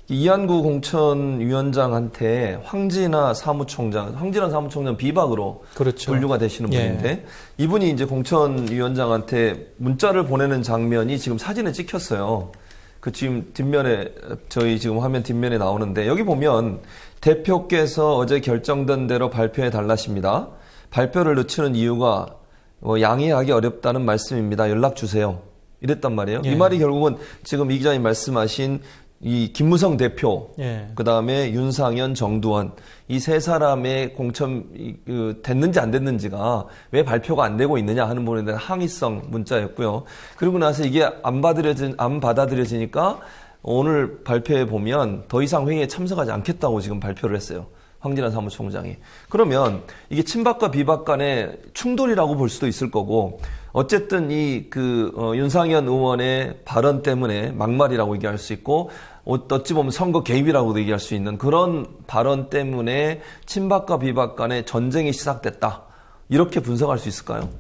이한구 공천위원장한테 황진아 사무총장 비박으로 분류가 되시는 분인데 이분이 이제 공천위원장한테 문자를 보내는 장면이 지금 사진에 찍혔어요. 그 지금 뒷면에 저희 지금 화면 뒷면에 나오는데 여기 보면 대표께서 어제 결정된 대로 발표해 달라십니다. 발표를 늦추는 이유가 양해하기 어렵다는 말씀입니다. 연락 주세요. 이랬단 말이에요. 이 말이 결국은 지금 이 기자님 말씀하신 이 김무성 대표, 그 다음에 윤상현, 정두원 이 세 사람의 공천 됐는지 안 됐는지가 왜 발표가 안 되고 있느냐 하는 부분에 대한 항의성 문자였고요. 그리고 나서 이게 안 받아들여지니까 오늘 발표에 보면 더 이상 회의에 참석하지 않겠다고 지금 발표를 했어요. 황진환 사무총장이. 그러면 이게 친박과 비박 간의 충돌이라고 볼 수도 있을 거고, 어쨌든 윤상현 의원의 발언 때문에 막말이라고 얘기할 수 있고, 어찌 보면 선거 개입이라고도 얘기할 수 있는 그런 발언 때문에 친박과 비박 간의 전쟁이 시작됐다. 이렇게 분석할 수 있을까요?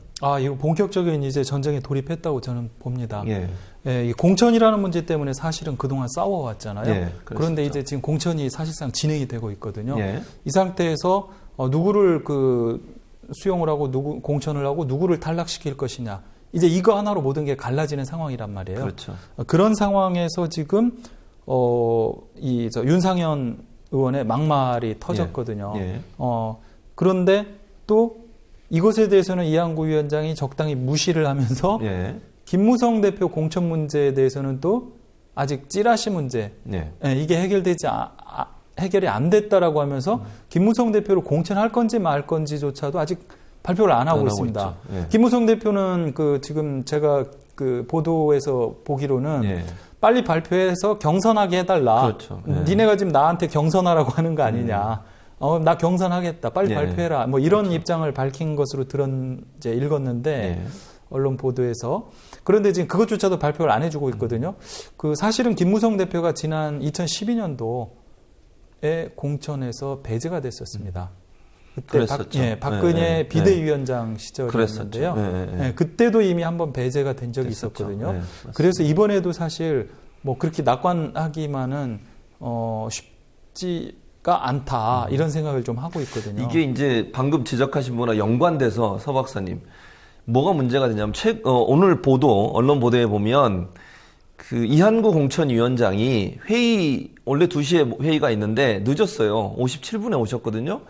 이거 본격적인 이제 전쟁에 돌입했다고 저는 봅니다. 예. 예, 이 공천이라는 문제 때문에 사실은 그동안 싸워왔잖아요. 예, 그런데 이제 지금 공천이 사실상 진행이 되고 있거든요. 예. 이 상태에서 누구를 수용을 하고 공천을 하고 누구를 탈락시킬 것이냐. 이제 이거 하나로 모든 게 갈라지는 상황이란 말이에요. 그렇죠. 그런 상황에서 지금 윤상현 의원의 막말이 터졌거든요. 예. 예. 그런데 또 이것에 대해서는 이한구 위원장이 적당히 무시를 하면서 예. 김무성 대표 공천 문제에 대해서는 또 아직 찌라시 문제, 예. 이게 해결이 안 됐다라고 하면서 김무성 대표를 공천할 건지 말 건지조차도 아직 발표를 안 하고 있습니다. 예. 김무성 대표는 지금 제가 보도에서 보기로는 예. 빨리 발표해서 경선하게 해달라. 그렇죠. 예. 니네가 지금 나한테 경선하라고 하는 거 아니냐. 나 경선하겠다. 빨리 예. 발표해라. 뭐 이런 그렇죠. 입장을 밝힌 것으로 읽었는데 예. 언론 보도에서. 그런데 지금 그것조차도 발표를 안 해주고 있거든요. 사실은 김무성 대표가 지난 2012년도에 공천에서 배제가 됐었습니다. 그때 박근혜 비대위원장 시절이었는데요. 그때도 이미 한번 배제가 된 적이 있었거든요. 그래서 이번에도 사실 뭐 그렇게 낙관하기만은 쉽지가 않다 이런 생각을 좀 하고 있거든요. 이게 이제 방금 지적하신 부분과 연관돼서 서 박사님 뭐가 문제가 되냐면 오늘 언론 보도에 보면 이한구 공천위원장이 원래 2시에 회의가 있는데 늦었어요. 57분에 오셨거든요.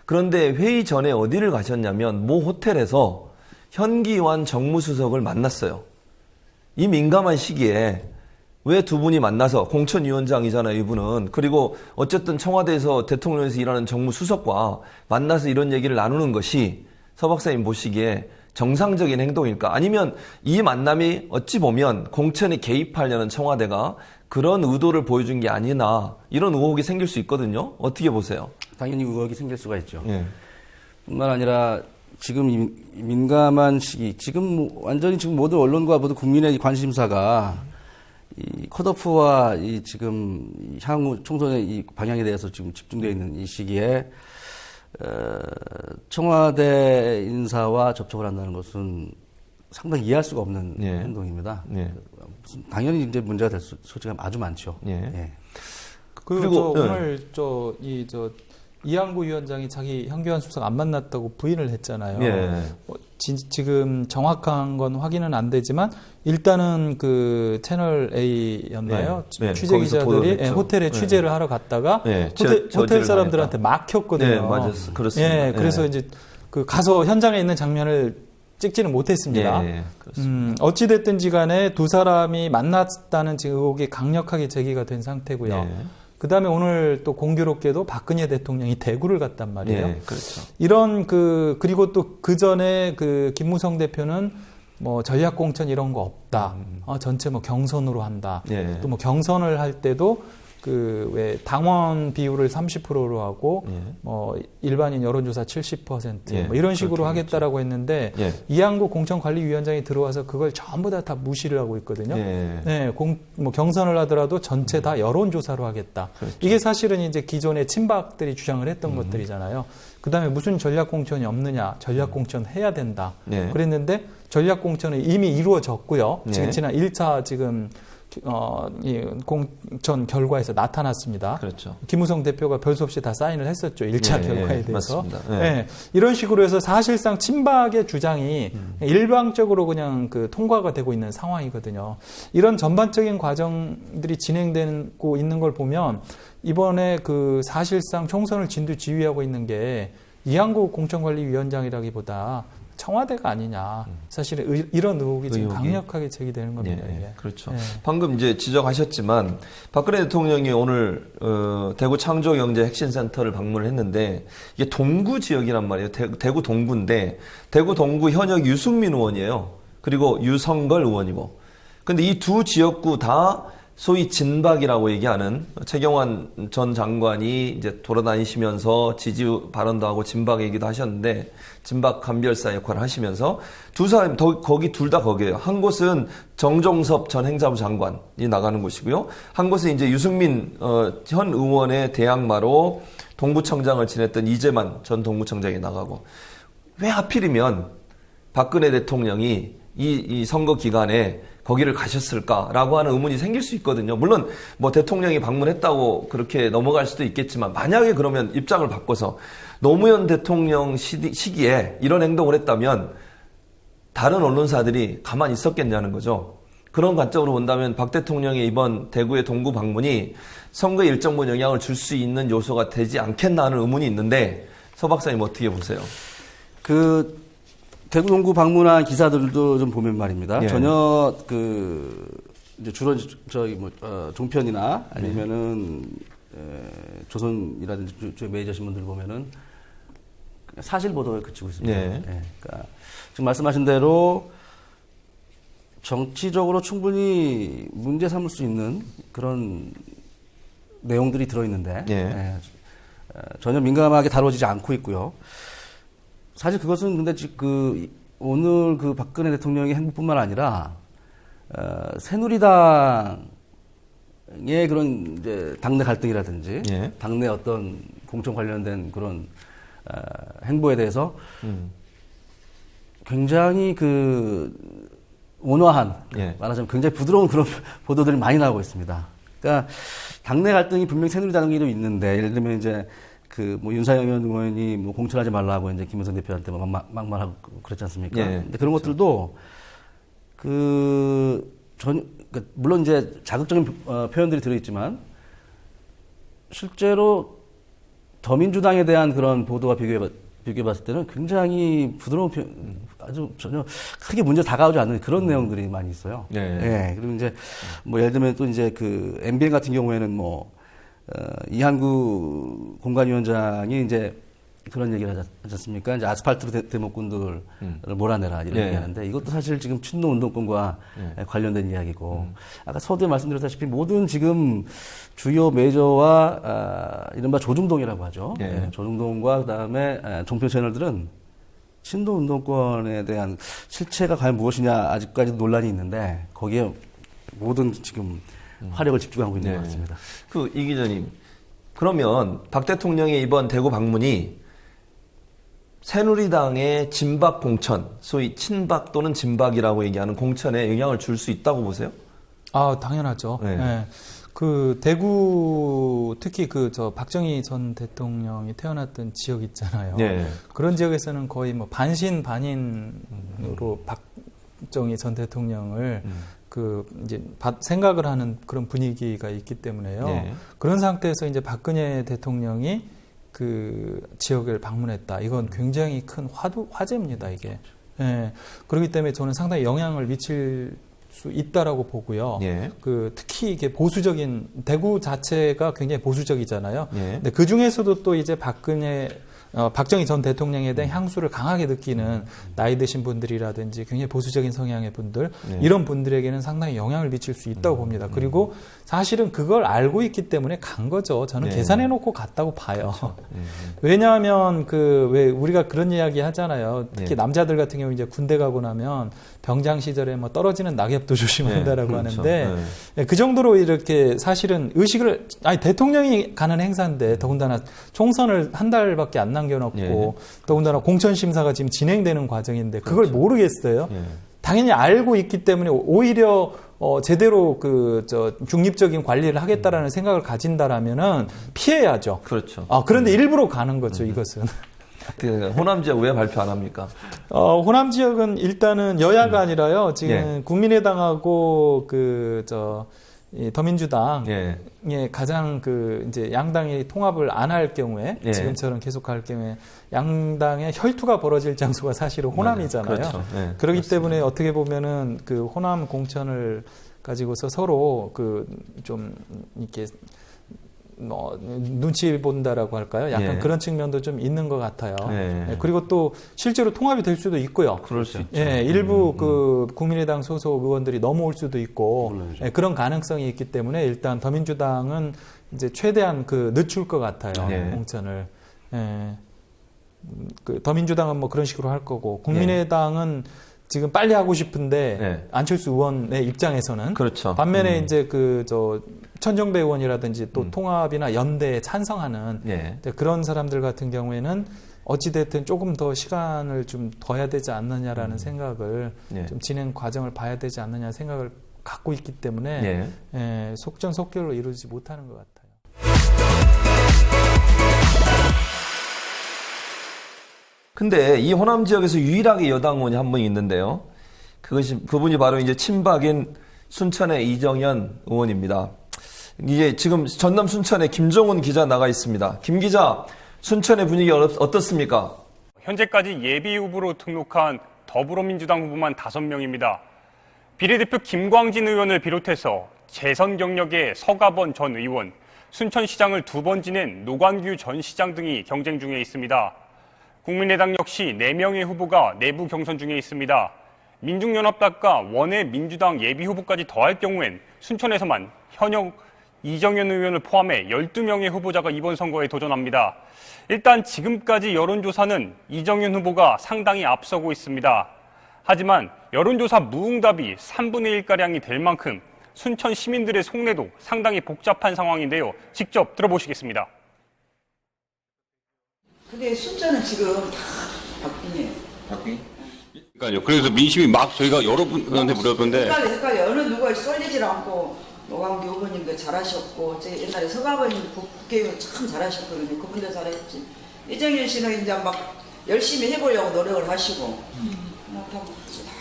그런데 회의 전에 어디를 가셨냐면 모 호텔에서 현기환 정무수석을 만났어요. 이 민감한 시기에 왜 두 분이 만나서, 공천위원장이잖아요, 이분은. 그리고 어쨌든 청와대에서 대통령에서 일하는 정무수석과 만나서 이런 얘기를 나누는 것이 서 박사님 보시기에 정상적인 행동일까? 아니면 이 만남이 어찌 보면 공천에 개입하려는 청와대가 그런 의도를 보여준 게 아니나, 이런 의혹이 생길 수 있거든요. 어떻게 보세요? 당연히 의혹이 생길 수가 있죠. 예. 뿐만 아니라 지금 이 민감한 시기, 지금 완전히 지금 모든 언론과 모든 국민의 관심사가 이 컷오프와 지금 향후 총선의 이 방향에 대해서 지금 집중되어 있는 이 시기에 청와대 인사와 접촉을 한다는 것은 상당히 이해할 수가 없는 행동입니다. 당연히 이제 문제가 될 소지가 아주 많죠. 그리고 오늘 이한구 위원장이 자기 현기환 수석 안 만났다고 부인을 했잖아요. 지금 정확한 건 확인은 안 되지만 일단은 채널 A였나요? 취재 기자들이 호텔에 취재를 하러 갔다가 호텔 사람들한테 막혔거든요. 맞았어. 그렇습니다. 그래서 이제 가서 현장에 있는 장면을 찍지는 못했습니다. 어찌 됐든지 간에 두 사람이 만났다는 지금 의혹이 강력하게 제기가 된 상태고요. 그 다음에 오늘 또 공교롭게도 박근혜 대통령이 대구를 갔단 말이에요. 그렇죠. 이런 그리고 또 그 전에 김무성 대표는 뭐 전략공천 이런 거 없다. 전체 뭐 경선으로 한다. 또 뭐 경선을 할 때도 왜 당원 비율을 30%로 하고 뭐 일반인 여론조사 70% 뭐 이런 식으로 하겠다라고 했는데 이한구 공천관리위원장이 들어와서 그걸 전부 다 무시를 하고 있거든요. 뭐 경선을 하더라도 전체 다 여론조사로 하겠다. 그렇죠. 이게 사실은 이제 기존의 친박들이 주장을 했던 것들이잖아요. 그다음에 무슨 전략공천이 없느냐? 전략공천 해야 된다. 그랬는데 전략공천은 이미 이루어졌고요. 지난 1차 이 공천 결과에서 나타났습니다. 그렇죠. 김무성 대표가 별수 없이 다 사인을 했었죠. 1차 결과에 대해서. 맞습니다. 이런 식으로 해서 사실상 친박의 주장이 일방적으로 그냥 통과가 되고 있는 상황이거든요. 이런 전반적인 과정들이 진행되고 있는 걸 보면 이번에 사실상 총선을 진두지휘하고 있는 게 이한구 공천관리위원장이라기보다 청와대가 아니냐. 사실 이런 의혹이 지금 강력하게 제기되는 겁니다. 그렇죠. 방금 이제 지적하셨지만 박근혜 대통령이 오늘 대구 창조경제 핵심센터를 방문을 했는데 이게 동구 지역이란 말이에요. 대구 동구인데 대구 동구 현역 유승민 의원이에요. 그리고 유성걸 의원이고. 근데 이 두 지역구 다 소위 진박이라고 얘기하는 최경환 전 장관이 이제 돌아다니시면서 지지 발언도 하고 진박 얘기도 하셨는데 진박 감별사 역할을 하시면서 두 사람 거기 둘 다 거기에요. 한 곳은 정종섭 전 행자부 장관이 나가는 곳이고요. 한 곳은 이제 유승민 현 의원의 대항마로 동부청장을 지냈던 이재만 전 동부청장이 나가고 왜 하필이면 박근혜 대통령이 이 선거 기간에 거기를 가셨을까라고 하는 의문이 생길 수 있거든요. 물론 뭐 대통령이 방문했다고 그렇게 넘어갈 수도 있겠지만 만약에 그러면 입장을 바꿔서 노무현 대통령 시기에 이런 행동을 했다면 다른 언론사들이 가만히 있었겠냐는 거죠. 그런 관점으로 본다면 박 대통령의 이번 대구의 동구 방문이 선거에 일정 부분 영향을 줄 수 있는 요소가 되지 않겠나 하는 의문이 있는데 서 박사님 어떻게 보세요? 대구 동구 방문한 기사들도 좀 보면 말입니다. 예. 전혀 이제 주로 종편이나 아니면은 조선이라든지 주요 메이저 신문들 보면은 사실 보도에 그치고 있습니다. 예. 예. 그러니까 지금 말씀하신 대로 정치적으로 충분히 문제 삼을 수 있는 그런 내용들이 들어있는데 예. 전혀 민감하게 다뤄지지 않고 있고요. 사실 그것은 근데 오늘 박근혜 대통령의 행보뿐만 아니라 새누리당의 그런 이제 당내 갈등이라든지 예. 당내 어떤 공천 관련된 그런 행보에 대해서 굉장히 온화한 예. 말하자면 굉장히 부드러운 그런 보도들이 많이 나오고 있습니다. 그러니까 당내 갈등이 분명히 새누리당에도 있는데 예를 들면 이제 윤상현 의원이 공천하지 말라고 이제 김무성 대표한테 막말하고 그랬지 않습니까? 예. 근데 그런 것들도 물론 이제 자극적인 표현들이 들어있지만 실제로 더민주당에 대한 그런 보도와 비교해봤을 때는 굉장히 부드러운 아주 전혀 크게 문제 다가오지 않는 그런 내용들이 많이 있어요. 예. 예. 그리고 이제 예를 들면 또 이제 MBN 같은 경우에는 이한구 공관위원장이 이제 그런 얘기를 하지 않습니까? 이제 아스팔트로 대목꾼들을 몰아내라 이런 예. 얘기하는데 이것도 사실 지금 친노운동권과 관련된 이야기고 아까 서두에 말씀드렸다시피 모든 지금 주요 메이저와 이른바 조중동이라고 하죠. 예. 조중동과 그다음에 종편 채널들은 친노운동권에 대한 실체가 과연 무엇이냐 아직까지도 논란이 있는데 거기에 모든 지금 화력을 집중하고 있는 것 같습니다. 이 기자님, 그러면 박 대통령의 이번 대구 방문이 새누리당의 진박 공천, 소위 친박 또는 진박이라고 얘기하는 공천에 영향을 줄 수 있다고 보세요? 당연하죠. 네. 네. 대구 특히 박정희 전 대통령이 태어났던 지역 있잖아요. 네. 그런 지역에서는 거의 반신 반인으로 박정희 전 대통령을 이제 생각을 하는 그런 분위기가 있기 때문에요. 네. 그런 상태에서 이제 박근혜 대통령이 지역을 방문했다. 이건 굉장히 큰 화제입니다, 이게. 예. 그렇기 때문에 저는 상당히 영향을 미칠 수 있다라고 보고요. 예. 특히 이게 보수적인 대구 자체가 굉장히 보수적이잖아요. 예. 근데 그 중에서도 또 이제 박정희 전 대통령에 대한 향수를 강하게 느끼는 나이 드신 분들이라든지 굉장히 보수적인 성향의 분들, 이런 분들에게는 상당히 영향을 미칠 수 있다고 봅니다. 그리고 사실은 그걸 알고 있기 때문에 간 거죠. 저는 계산해 놓고 갔다고 봐요. 그렇죠. 왜냐하면 왜 우리가 그런 이야기 하잖아요. 특히 남자들 같은 경우 이제 군대 가고 나면 병장 시절에 떨어지는 낙엽도 조심한다라고 그렇죠. 하는데 그 정도로 이렇게 사실은 대통령이 가는 행사인데 더군다나 총선을 한 달밖에 안 남겨놓고 더군다나 공천 심사가 지금 진행되는 과정인데 그걸 모르겠어요. 당연히 알고 있기 때문에 오히려 제대로 중립적인 관리를 하겠다라는 생각을 가진다라면은 피해야죠. 그렇죠. 그런데 일부러 가는 거죠, 이것은. 호남 지역 왜 발표 안 합니까? 호남 지역은 일단은 여야가 아니라요. 지금 국민의당하고 더민주당 가장 이제 양당이 통합을 안 할 경우에 지금처럼 계속 갈 경우에 양당의 혈투가 벌어질 장소가 사실은 호남이잖아요. 그렇죠. 그렇기 맞습니다. 때문에 어떻게 보면은 호남 공천을 가지고서 서로 좀 이렇게 눈치 본다라고 할까요? 약간 예. 그런 측면도 좀 있는 것 같아요. 예. 예, 그리고 또 실제로 통합이 될 수도 있고요. 그럴 수 있죠. 예, 일부 그 국민의당 소속 의원들이 넘어올 수도 있고 예, 그런 가능성이 있기 때문에 일단 더민주당은 이제 최대한 그 늦출 것 같아요. 예. 공천을. 예. 그 더민주당은 뭐 그런 식으로 할 거고 국민의당은 지금 빨리 하고 싶은데 네. 안철수 의원의 입장에서는 그렇죠. 반면에 이제 천정배 의원이라든지 또 통합이나 연대에 찬성하는 예. 이제 그런 사람들 같은 경우에는 어찌됐든 조금 더 시간을 좀 둬야 되지 않느냐라는 생각을 예. 좀 진행 과정을 봐야 되지 않느냐 생각을 갖고 있기 때문에 예, 속전속결로 이루지 못하는 것 같아요. 근데 이 호남 지역에서 유일하게 여당 의원이 한 분 있는데요. 그분이 바로 이제 친박인 순천의 이정현 의원입니다. 이제 지금 전남 순천에 김종훈 기자 나가 있습니다. 김 기자, 순천의 분위기 어떻습니까? 현재까지 예비 후보로 등록한 더불어민주당 후보만 5명입니다. 비례대표 김광진 의원을 비롯해서 재선 경력의 서가번 전 의원, 순천시장을 2번 지낸 노관규 전 시장 등이 경쟁 중에 있습니다. 국민의당 역시 4명의 후보가 내부 경선 중에 있습니다. 민중연합당과 원외 민주당 예비 후보까지 더할 경우엔 순천에서만 현역 이정현 의원을 포함해 12명의 후보자가 이번 선거에 도전합니다. 일단 지금까지 여론조사는 이정현 후보가 상당히 앞서고 있습니다. 하지만 여론조사 무응답이 3분의 1가량이 될 만큼 순천 시민들의 속내도 상당히 복잡한 상황인데요. 직접 들어보시겠습니다. 근데 순천은 지금 다 박빙이에요. 박빙? 그러니까요. 그래서 민심이 막 저희가 여러분한테 물었던데. 헷갈려. 어느 누가 쏠리질 않고 노광규 의원님도 잘하셨고, 제 옛날에 서가버님 국회의원 참 잘하셨거든요. 그분도 잘했지. 이정현 씨는 이제 막 열심히 해보려고 노력을 하시고,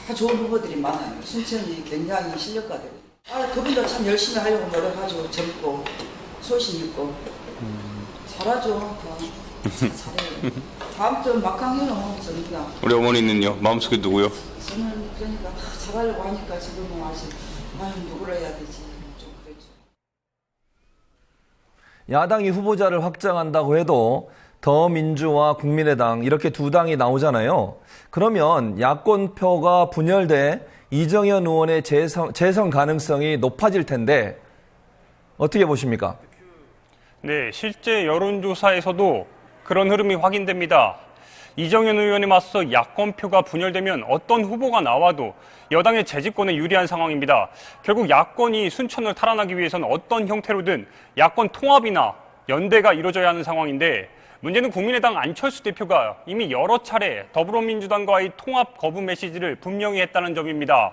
다 좋은 후보들이 많아요. 순천이 굉장히 실력가들. 그분도 참 열심히 하려고 노력하시고 젊고 소신 있고 잘하죠. 다. 잘해요. 다음 주 막강해요. 저니까. 우리 어머니는요? 마음속에 누구요? 저는 그러니까 잘하려고 하니까 지금은 아직 누구를 해야 되지 좀 그랬죠. 야당이 후보자를 확정한다고 해도 더민주와 국민의당 이렇게 두 당이 나오잖아요. 그러면 야권표가 분열돼 이정현 의원의 재선 가능성이 높아질 텐데 어떻게 보십니까? 네, 실제 여론조사에서도 그런 흐름이 확인됩니다. 이정현 의원에 맞서 야권표가 분열되면 어떤 후보가 나와도 여당의 재집권에 유리한 상황입니다. 결국 야권이 순천을 탈환하기 위해서는 어떤 형태로든 야권 통합이나 연대가 이루어져야 하는 상황인데 문제는 국민의당 안철수 대표가 이미 여러 차례 더불어민주당과의 통합 거부 메시지를 분명히 했다는 점입니다.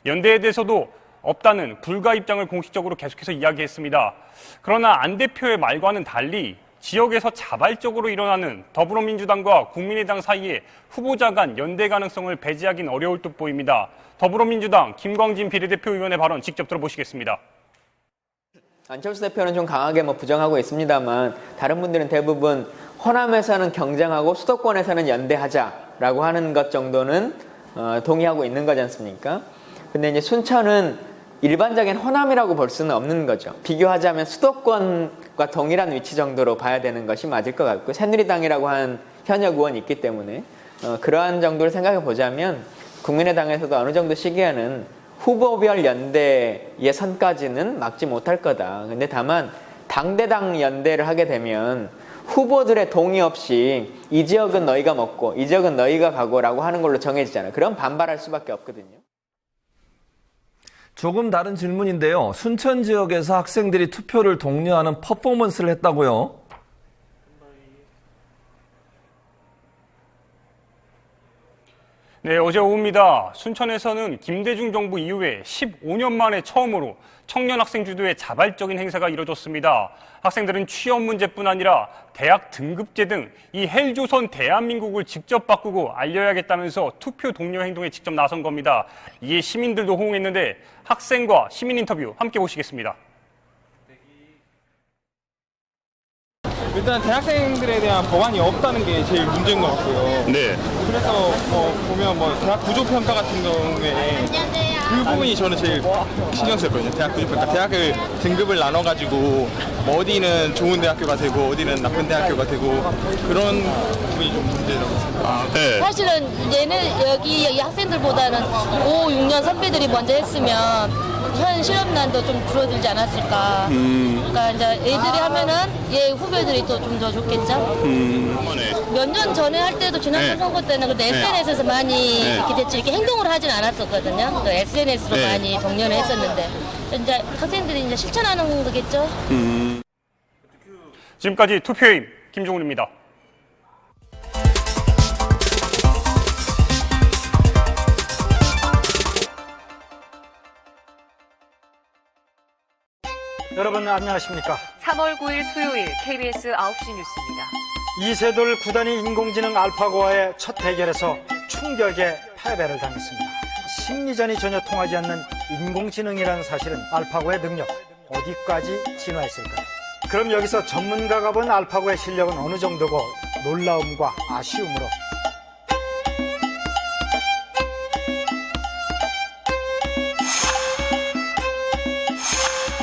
연대에 대해서도 없다는 불가 입장을 공식적으로 계속해서 이야기했습니다. 그러나 안 대표의 말과는 달리 지역에서 자발적으로 일어나는 더불어민주당과 국민의당 사이에 후보자 간 연대 가능성을 배제하기는 어려울 듯 보입니다. 더불어민주당 김광진 비례대표 의원의 발언 직접 들어보시겠습니다. 안철수 대표는 좀 강하게 부정하고 있습니다만 다른 분들은 대부분 호남에서는 경쟁하고 수도권에서는 연대하자라고 하는 것 정도는 동의하고 있는 거지 않습니까? 근데 이제 순천은 일반적인 호남이라고 볼 수는 없는 거죠. 비교하자면 수도권과 동일한 위치 정도로 봐야 되는 것이 맞을 것 같고 새누리당이라고 한 현역 의원이 있기 때문에 그러한 정도를 생각해 보자면 국민의당에서도 어느 정도 시기에는 후보별 연대의 선까지는 막지 못할 거다. 근데 다만 당대당 연대를 하게 되면 후보들의 동의 없이 이 지역은 너희가 먹고 이 지역은 너희가 가고라고 하는 걸로 정해지잖아요. 그럼 반발할 수밖에 없거든요. 조금 다른 질문인데요. 순천 지역에서 학생들이 투표를 독려하는 퍼포먼스를 했다고요? 네, 어제 오후입니다. 순천에서는 김대중 정부 이후에 15년 만에 처음으로 청년 학생 주도의 자발적인 행사가 이뤄졌습니다. 학생들은 취업 문제뿐 아니라 대학 등급제 등 이 헬조선 대한민국을 직접 바꾸고 알려야겠다면서 투표 독려 행동에 직접 나선 겁니다. 이에 시민들도 호응했는데 학생과 시민 인터뷰 함께 보시겠습니다. 일단 대학생들에 대한 법안이 없다는 게 제일 문제인 것 같고요. 네. 그래서 보면 대학 구조 평가 같은 경우에 그 부분이 저는 제일 신경 쓰였거든요. 대학 교육평가. 대학을 등급을 나눠가지고 뭐 어디는 좋은 대학교가 되고 어디는 나쁜 대학교가 되고 그런 부분이 좀 문제라고 생각합니다. 네. 사실은 얘는 여기 학생들보다는 5, 6년 선배들이 먼저 했으면 현 실업난도 좀 줄어들지 않았을까. 그러니까 이제 애들이 하면은 얘 후배들이 또 좀 더 좋겠죠. 몇 년 전에 할 때도 지난번 선거 때는 그때 SNS에서 많이 이렇게 됐지 이렇게 행동을 하진 않았었거든요. SNS로 많이 독려를 했었는데 이제 학생들이 이제 실천하는 거겠죠. 지금까지 투표임 김종훈입니다. 여러분 안녕하십니까? 3월 9일 수요일 KBS 9시 뉴스입니다. 이세돌 구단이 인공지능 알파고와의 첫 대결에서 충격의 패배를 당했습니다. 심리전이 전혀 통하지 않는 인공지능이라는 사실은 알파고의 능력 어디까지 진화했을까요? 그럼 여기서 전문가가 본 알파고의 실력은 어느 정도고 놀라움과 아쉬움으로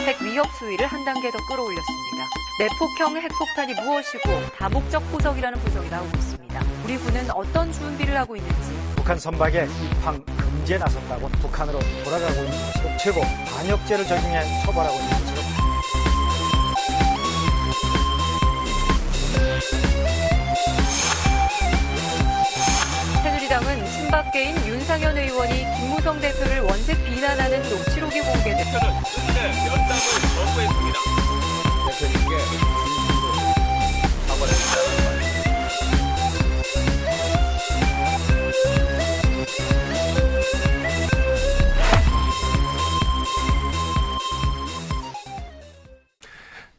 핵 위협 수위를 한 단계 더 끌어올렸습니다. 내폭형 핵폭탄이 무엇이고 다목적 포석이라는 분석이 나오고 있습니다. 우리 군은 어떤 준비를 하고 있는지. 북한 선박의 입항 금지에 나섰다고 북한으로 돌아가고 있는 것으로 최고 반역죄를 적용해 처벌하고 있는 것으로 새누리당은 친박계인 윤상현 의원이 김무성 대표를 원색 비난하는 녹취록이 공개됐습니다. 면담을 거부했습니다. 대표님께 진심으로 사과를 드립니다.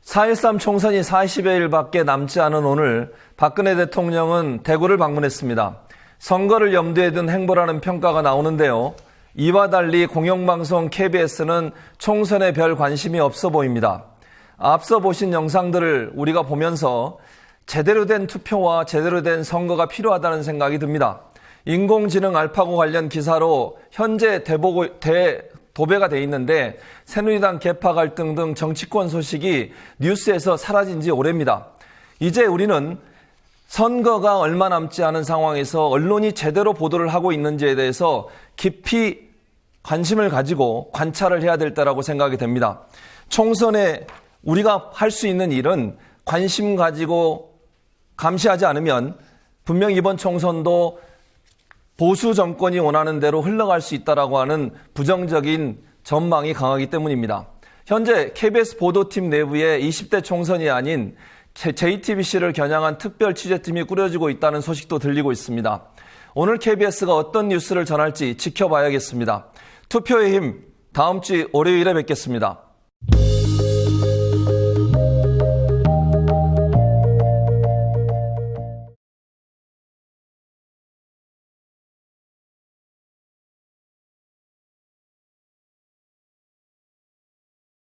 (4.13) 총선이 40여일밖에 남지 않은 오늘 박근혜 대통령은 대구를 방문했습니다. 선거를 염두에 둔 행보라는 평가가 나오는데요. 이와 달리 공영방송 KBS는 총선에 별 관심이 없어 보입니다. 앞서 보신 영상들을 우리가 보면서 제대로 된 투표와 제대로 된 선거가 필요하다는 생각이 듭니다. 인공지능 알파고 관련 기사로 현재 도배가 돼 있는데 새누리당 계파 갈등 등 정치권 소식이 뉴스에서 사라진 지 오래입니다. 이제 우리는 선거가 얼마 남지 않은 상황에서 언론이 제대로 보도를 하고 있는지에 대해서 깊이 관심을 가지고 관찰을 해야 될 때라고 생각이 됩니다. 총선에 우리가 할 수 있는 일은 관심 가지고 감시하지 않으면 분명 이번 총선도 보수 정권이 원하는 대로 흘러갈 수 있다라고 하는 부정적인 전망이 강하기 때문입니다. 현재 KBS 보도팀 내부에 20대 총선이 아닌 JTBC를 겨냥한 특별 취재팀이 꾸려지고 있다는 소식도 들리고 있습니다. 오늘 KBS가 어떤 뉴스를 전할지 지켜봐야겠습니다. 투표의 힘, 다음 주 월요일에 뵙겠습니다.